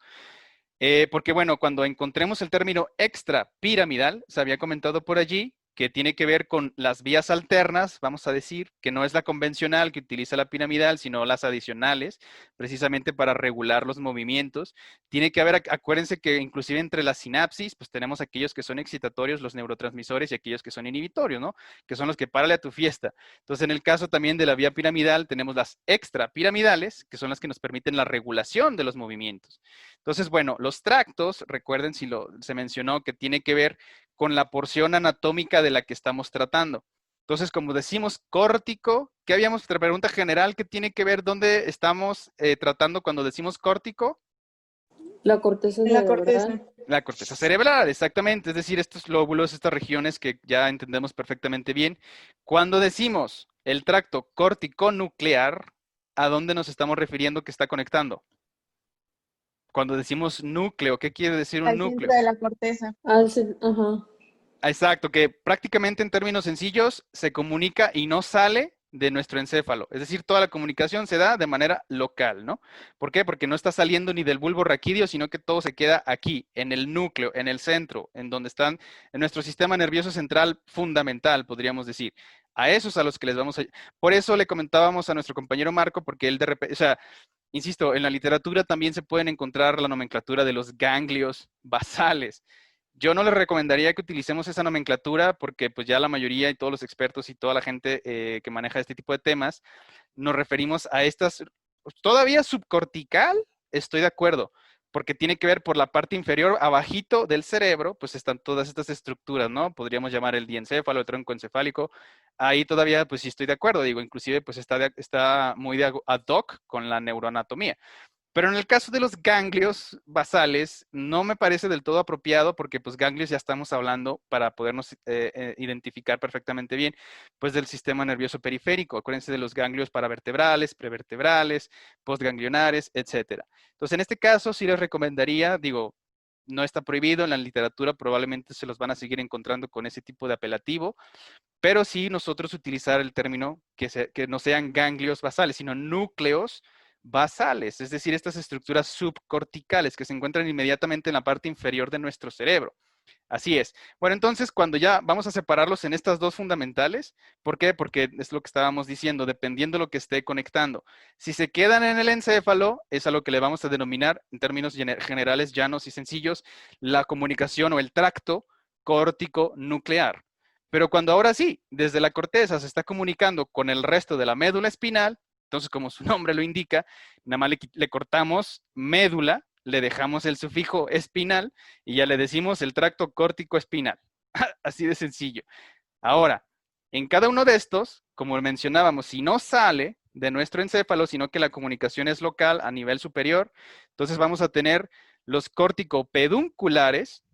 Porque bueno, cuando encontremos el término extrapiramidal, se había comentado por allí que tiene que ver con las vías alternas, vamos a decir, que no es la convencional que utiliza la piramidal, sino las adicionales, precisamente para regular los movimientos. Tiene que haber, acuérdense que inclusive entre las sinapsis, pues tenemos aquellos que son excitatorios, los neurotransmisores, y aquellos que son inhibitorios, ¿no? Que son los que párale a tu fiesta. Entonces, en el caso también de la vía piramidal, tenemos las extrapiramidales, que son las que nos permiten la regulación de los movimientos. Entonces, bueno, los tractos, recuerden se mencionó que tiene que ver con la porción anatómica de la que estamos tratando. Entonces, como decimos córtico, ¿qué habíamos? Pregunta general, ¿qué tiene que ver dónde estamos tratando cuando decimos córtico? La corteza cerebral. La corteza cerebral, exactamente. Es decir, estos lóbulos, estas regiones que ya entendemos perfectamente bien. Cuando decimos el tracto córtico-nuclear, ¿a dónde nos estamos refiriendo que está conectando? Cuando decimos núcleo, ¿qué quiere decir un núcleo? Al centro de la corteza. Ajá. Exacto, que prácticamente en términos sencillos se comunica y no sale de nuestro encéfalo. Es decir, toda la comunicación se da de manera local, ¿no? ¿Por qué? Porque no está saliendo ni del bulbo raquídeo, sino que todo se queda aquí, en el núcleo, en el centro, en donde están, en nuestro sistema nervioso central fundamental, podríamos decir. A esos a los que les vamos a... Por eso le comentábamos a nuestro compañero Marco, porque él de repente, o sea, insisto, en la literatura también se pueden encontrar la nomenclatura de los ganglios basales. Yo no les recomendaría que utilicemos esa nomenclatura porque pues ya la mayoría y todos los expertos y toda la gente que maneja este tipo de temas, nos referimos a estas, todavía subcortical, estoy de acuerdo, porque tiene que ver por la parte inferior, abajito del cerebro, pues están todas estas estructuras, ¿no? Podríamos llamar el diencéfalo, el tronco encefálico. Ahí todavía, pues sí estoy de acuerdo, digo, inclusive pues está muy ad hoc con la neuroanatomía. Pero en el caso de los ganglios basales, no me parece del todo apropiado porque pues ganglios ya estamos hablando para podernos identificar perfectamente bien, pues del sistema nervioso periférico. Acuérdense de los ganglios paravertebrales, prevertebrales, postganglionares, etcétera. Entonces, en este caso sí les recomendaría, digo, no está prohibido, en la literatura probablemente se los van a seguir encontrando con ese tipo de apelativo, pero sí nosotros utilizar el término que no sean ganglios basales, sino núcleos basales, es decir, estas estructuras subcorticales que se encuentran inmediatamente en la parte inferior de nuestro cerebro. Así es. Bueno, entonces cuando ya vamos a separarlos en estas dos fundamentales, ¿por qué? Porque es lo que estábamos diciendo, dependiendo de lo que esté conectando. Si se quedan en el encéfalo, es a lo que le vamos a denominar, en términos generales, llanos y sencillos, la comunicación o el tracto córtico-nuclear. Pero cuando ahora sí, desde la corteza se está comunicando con el resto de la médula espinal, entonces, como su nombre lo indica, nada más le cortamos médula, le dejamos el sufijo espinal y ya le decimos el tracto córtico espinal. Así de sencillo. Ahora, en cada uno de estos, como mencionábamos, si no sale de nuestro encéfalo, sino que la comunicación es local a nivel superior, entonces vamos a tener los córtico-pedunculares,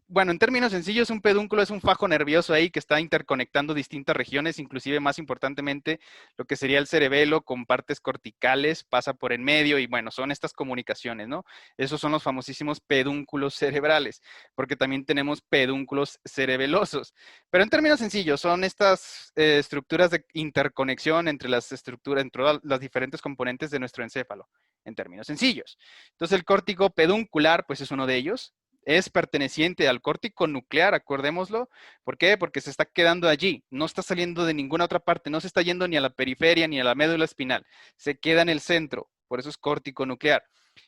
Bueno, en términos sencillos, un pedúnculo es un fajo nervioso ahí que está interconectando distintas regiones, inclusive más importantemente lo que sería el cerebelo con partes corticales, pasa por en medio y bueno, son estas comunicaciones, ¿no? Esos son los famosísimos pedúnculos cerebrales, porque también tenemos pedúnculos cerebelosos. Pero en términos sencillos, son estas estructuras de interconexión entre las estructuras, entre las diferentes componentes de nuestro encéfalo, en términos sencillos. Entonces, el córtico peduncular, pues es uno de ellos. Es perteneciente al córtico nuclear, acordémoslo. ¿Por qué? Porque se está quedando allí, no está saliendo de ninguna otra parte, no se está yendo ni a la periferia ni a la médula espinal, se queda en el centro, por eso es córtico nuclear.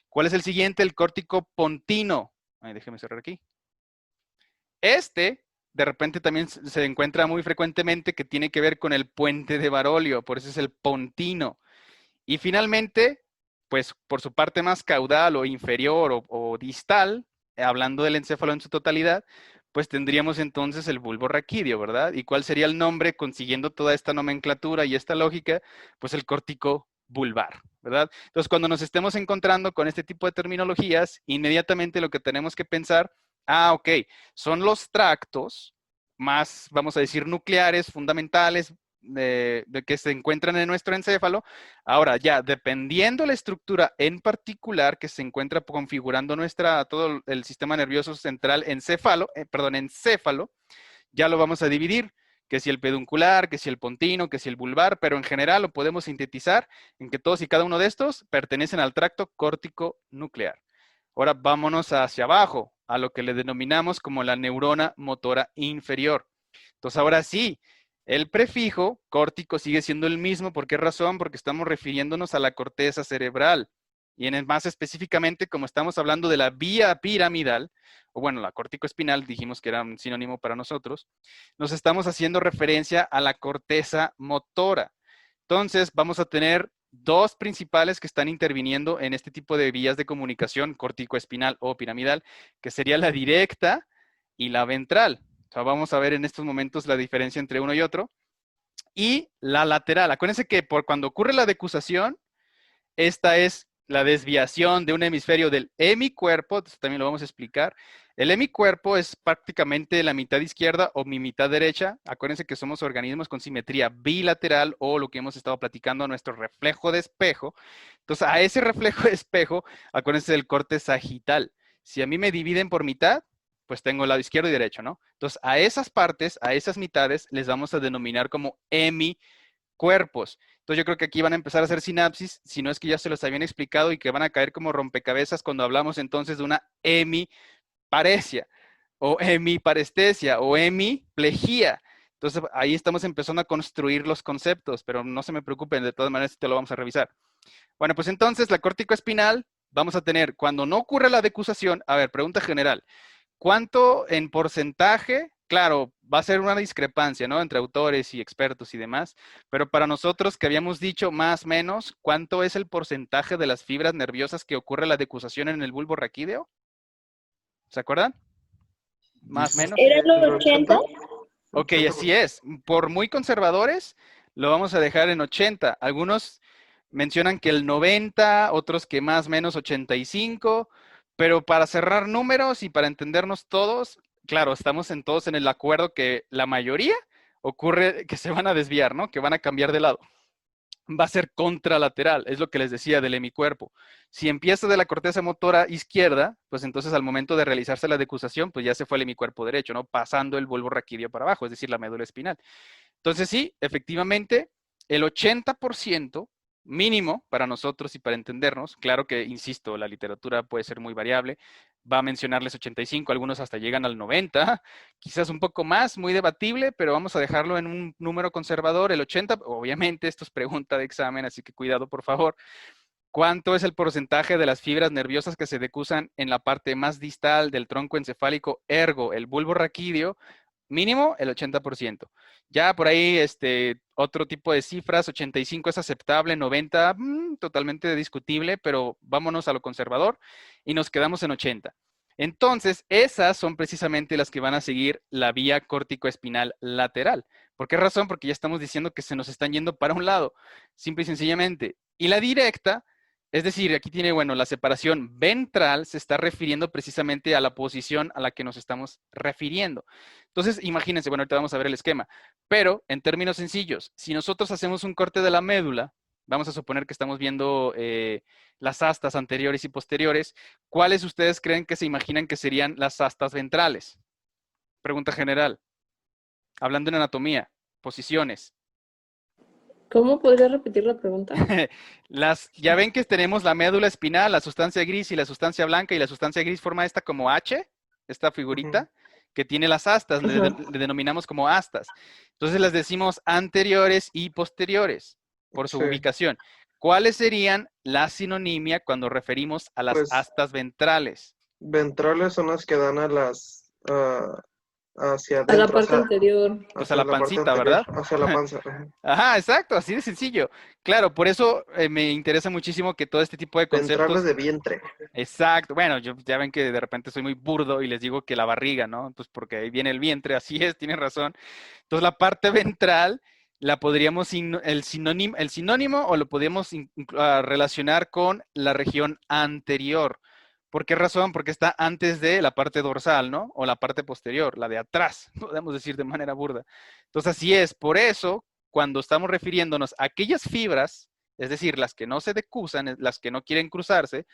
¿Cuál es el siguiente? El córtico pontino. Ay, déjeme cerrar aquí. De repente también se encuentra muy frecuentemente que tiene que ver con el puente de Barolio, por eso es el pontino. Y finalmente, pues por su parte más caudal o inferior o distal, hablando del encéfalo en su totalidad, pues tendríamos entonces el bulbo raquídeo, ¿verdad? ¿Y cuál sería el nombre consiguiendo toda esta nomenclatura y esta lógica? Pues el córtico vulvar, ¿verdad? Entonces, cuando nos estemos encontrando con este tipo de terminologías, inmediatamente lo que tenemos que pensar, ok, son los tractos más, vamos a decir, nucleares, fundamentales, de que se encuentran en nuestro encéfalo. Ahora, ya, dependiendo la estructura en particular que se encuentra configurando todo el sistema nervioso central encéfalo, ya lo vamos a dividir, que si el peduncular, que si el pontino, que si el vulvar, pero en general lo podemos sintetizar en que todos y cada uno de estos pertenecen al tracto córtico nuclear. Ahora vámonos hacia abajo, a lo que le denominamos como la neurona motora inferior. Entonces, ahora sí, el prefijo córtico sigue siendo el mismo. ¿Por qué razón? Porque estamos refiriéndonos a la corteza cerebral. Y más específicamente, como estamos hablando de la vía piramidal, o bueno, la córtico-espinal, dijimos que era un sinónimo para nosotros, nos estamos haciendo referencia a la corteza motora. Entonces, vamos a tener dos principales que están interviniendo en este tipo de vías de comunicación córtico-espinal o piramidal, que sería la directa y la ventral. O sea, vamos a ver en estos momentos la diferencia entre uno y otro. Y la lateral. Acuérdense que cuando ocurre la decusación, esta es la desviación de un hemisferio del hemicuerpo. Entonces, también lo vamos a explicar. El hemicuerpo es prácticamente la mitad izquierda o mi mitad derecha. Acuérdense que somos organismos con simetría bilateral o lo que hemos estado platicando, nuestro reflejo de espejo. Entonces, a ese reflejo de espejo, acuérdense del corte sagital. Si a mí me dividen por mitad, pues tengo el lado izquierdo y derecho, ¿no? Entonces, a esas partes, a esas mitades, les vamos a denominar como hemicuerpos. Entonces, yo creo que aquí van a empezar a hacer sinapsis, si no es que ya se los habían explicado y que van a caer como rompecabezas cuando hablamos entonces de una hemiparesia, o hemiparestesia, o hemiplegia. Entonces, ahí estamos empezando a construir los conceptos, pero no se me preocupen, de todas maneras, te lo vamos a revisar. Bueno, pues entonces, la córtico-espinal, vamos a tener, cuando no ocurre la decusación, a ver, pregunta general, ¿cuánto en porcentaje? Claro, va a ser una discrepancia, ¿no? Entre autores y expertos y demás, pero para nosotros que habíamos dicho más o menos, ¿cuánto es el porcentaje de las fibras nerviosas que ocurre la decusación en el bulbo raquídeo? ¿Se acuerdan? Más o menos. ¿Era los 80? Ok, así es. Por muy conservadores, lo vamos a dejar en 80. Algunos mencionan que el 90, otros que más o menos 85, pero para cerrar números y para entendernos todos, claro, estamos todos en el acuerdo que la mayoría ocurre que se van a desviar, ¿no? Que van a cambiar de lado. Va a ser contralateral, es lo que les decía del hemicuerpo. Si empieza de la corteza motora izquierda, pues entonces al momento de realizarse la decusación, pues ya se fue el hemicuerpo derecho, ¿no? Pasando el bulbo raquídeo para abajo, es decir, la médula espinal. Entonces sí, efectivamente, el 80% mínimo para nosotros y para entendernos, claro que, insisto, la literatura puede ser muy variable, va a mencionarles 85, algunos hasta llegan al 90, quizás un poco más, muy debatible, pero vamos a dejarlo en un número conservador, el 80, obviamente esto es pregunta de examen, así que cuidado por favor. ¿Cuánto es el porcentaje de las fibras nerviosas que se decusan en la parte más distal del tronco encefálico, ergo, el bulbo raquídeo? Mínimo el 80%. Ya por ahí otro tipo de cifras, 85 es aceptable, 90 totalmente discutible, pero vámonos a lo conservador y nos quedamos en 80. Entonces, esas son precisamente las que van a seguir la vía córtico-espinal lateral. ¿Por qué razón? Porque ya estamos diciendo que se nos están yendo para un lado, simple y sencillamente. Y la directa, Es decir, aquí tiene, bueno, la separación ventral se está refiriendo precisamente a la posición a la que nos estamos refiriendo. Entonces, imagínense, bueno, ahorita vamos a ver el esquema, pero en términos sencillos, si nosotros hacemos un corte de la médula, vamos a suponer que estamos viendo las astas anteriores y posteriores, ¿cuáles ustedes creen que se imaginan que serían las astas ventrales? Pregunta general. Hablando en anatomía, posiciones. ¿Cómo podría repetir la pregunta? Ya ven que tenemos la médula espinal, la sustancia gris y la sustancia blanca, y la sustancia gris forma esta como H, esta figurita, que tiene las astas, le denominamos como astas. Entonces les decimos anteriores y posteriores, por su ubicación. ¿Cuáles serían la sinonimia cuando referimos a las Pues, astas ventrales? Ventrales son las que dan a las hacia A adentro. la parte anterior. Pues a la parte pancita, anterior, ¿verdad? Hacia la panza. Ajá. Ajá, exacto, así de sencillo. Claro, por eso me interesa muchísimo que todo este tipo de conceptos... Ventrales de vientre. Exacto. Bueno, ya ven que de repente soy muy burdo y les digo que la barriga, ¿no? Pues porque ahí viene el vientre, así es, tienen razón. Entonces la parte ventral la podríamos, el sinónimo o lo podríamos relacionar con la región anterior. ¿Por qué razón? Porque está antes de la parte dorsal, ¿no? O la parte posterior, la de atrás, podemos decir de manera burda. Entonces así es. Por eso, cuando estamos refiriéndonos a aquellas fibras, es decir, las que no se decusan, las que no quieren cruzarse,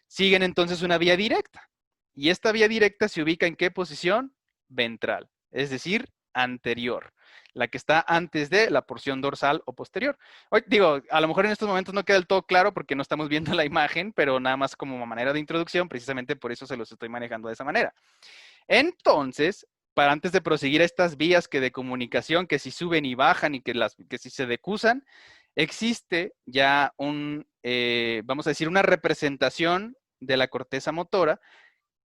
siguen entonces una vía directa. Y esta vía directa se ubica ¿en qué posición? Ventral, es decir, anterior. La que está antes de la porción dorsal o posterior. Hoy, digo, a lo mejor en estos momentos no queda del todo claro porque no estamos viendo la imagen, pero nada más como manera de introducción, precisamente por eso se los estoy manejando de esa manera. Entonces, para antes de proseguir a estas vías de comunicación, que si suben y bajan y que si se decusan, existe ya vamos a decir, una representación de la corteza motora,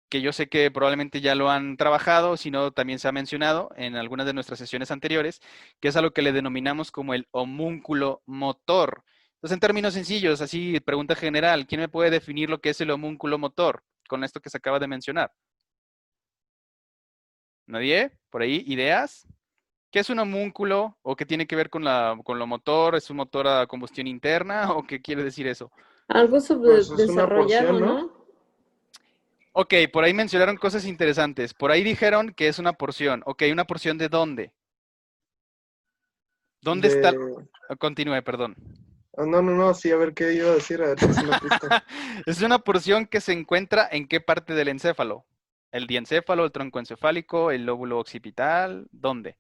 que yo sé que probablemente ya lo han trabajado, si no también se ha mencionado en algunas de nuestras sesiones anteriores, que es a lo que le denominamos como el homúnculo motor. Entonces, en términos sencillos, así, pregunta general, ¿quién me puede definir lo que es el homúnculo motor con esto que se acaba de mencionar? ¿Nadie? ¿Por ahí? ¿Ideas? ¿Qué es un homúnculo? ¿O qué tiene que ver con lo motor? ¿Es un motor a combustión interna? ¿O qué quiere decir eso? Algo Pues es una desarrollado, porción, ¿no? Ok, por ahí mencionaron cosas interesantes. Por ahí dijeron que es una porción. Ok, ¿una porción de dónde? ¿Dónde está? Continúe, perdón. No, sí, a ver qué iba a decir, a ver si es una pista. Es una porción que se encuentra ¿en qué parte del encéfalo? ¿El diencéfalo, el tronco encefálico, el lóbulo occipital? ¿Dónde?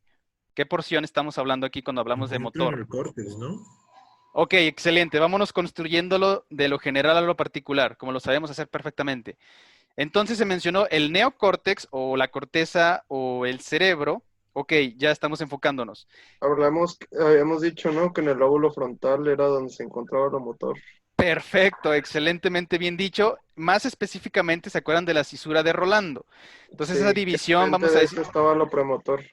¿Qué porción estamos hablando aquí cuando hablamos de motor? El córtex, ¿no? Ok, excelente. Vámonos construyéndolo de lo general a lo particular, como lo sabemos hacer perfectamente. Entonces se mencionó el neocórtex o la corteza o el cerebro. Ok, ya estamos enfocándonos. Habíamos dicho, ¿no? Que en el lóbulo frontal era donde se encontraba lo motor. Perfecto, excelentemente bien dicho. Más específicamente, ¿se acuerdan de la cisura de Rolando? Entonces esa división, vamos a decir... estaba lo premotor.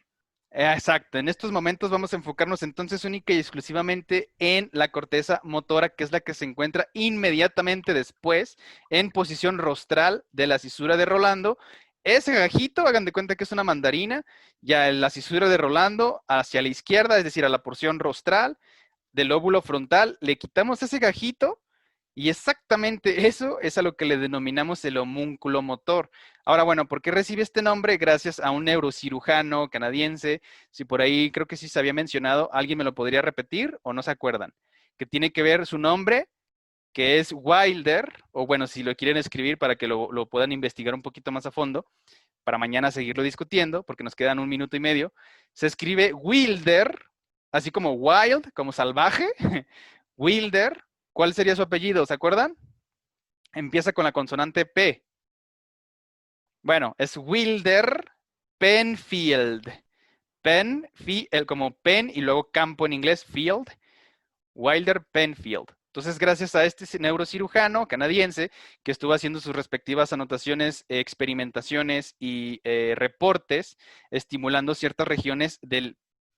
Exacto, en estos momentos vamos a enfocarnos entonces única y exclusivamente en la corteza motora, que es la que se encuentra inmediatamente después en posición rostral de la cisura de Rolando. Ese gajito, hagan de cuenta que es una mandarina, ya en la cisura de Rolando hacia la izquierda, es decir, a la porción rostral del lóbulo frontal, le quitamos ese gajito y exactamente eso es a lo que le denominamos el homúnculo motor. Ahora, bueno, ¿por qué recibe este nombre? Gracias a un neurocirujano canadiense. Si por ahí creo que sí se había mencionado, ¿alguien me lo podría repetir o no se acuerdan? Que tiene que ver su nombre, que es Wilder, o bueno, si lo quieren escribir para que lo puedan investigar un poquito más a fondo, para mañana seguirlo discutiendo, porque nos quedan 1 minuto y medio. Se escribe Wilder, así como wild, como salvaje, Wilder. ¿Cuál sería su apellido? ¿Se acuerdan? Empieza con la consonante P. Bueno, es Wilder Penfield. Como pen y luego campo en inglés, field. Wilder Penfield. Entonces, gracias a este neurocirujano canadiense que estuvo haciendo sus respectivas anotaciones, experimentaciones y reportes, estimulando ciertas regiones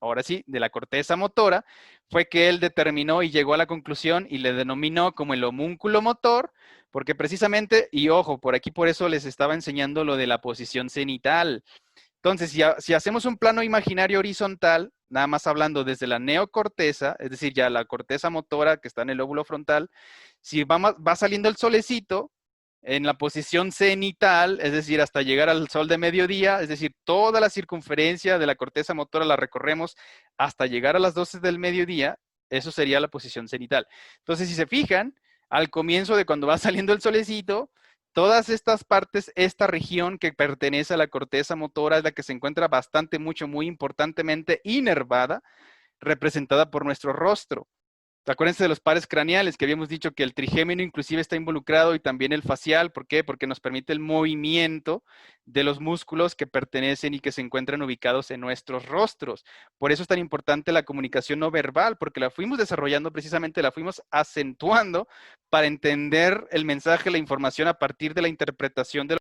ahora sí, de la corteza motora, fue que él determinó y llegó a la conclusión y le denominó como el homúnculo motor, porque precisamente, y ojo, por aquí por eso les estaba enseñando lo de la posición cenital. Entonces, si hacemos un plano imaginario horizontal, nada más hablando desde la neocorteza, es decir, ya la corteza motora que está en el lóbulo frontal, si va saliendo el solecito en la posición cenital, es decir, hasta llegar al sol de mediodía, es decir, toda la circunferencia de la corteza motora la recorremos hasta llegar a las 12 del mediodía, eso sería la posición cenital. Entonces, si se fijan, al comienzo de cuando va saliendo el solecito, todas estas partes, esta región que pertenece a la corteza motora es la que se encuentra muy importantemente inervada, representada por nuestro rostro. Acuérdense de los pares craneales, que habíamos dicho que el trigémino inclusive está involucrado y también el facial. ¿Por qué? Porque nos permite el movimiento de los músculos que pertenecen y que se encuentran ubicados en nuestros rostros. Por eso es tan importante la comunicación no verbal, porque la fuimos desarrollando precisamente, la fuimos acentuando para entender el mensaje, la información a partir de la interpretación de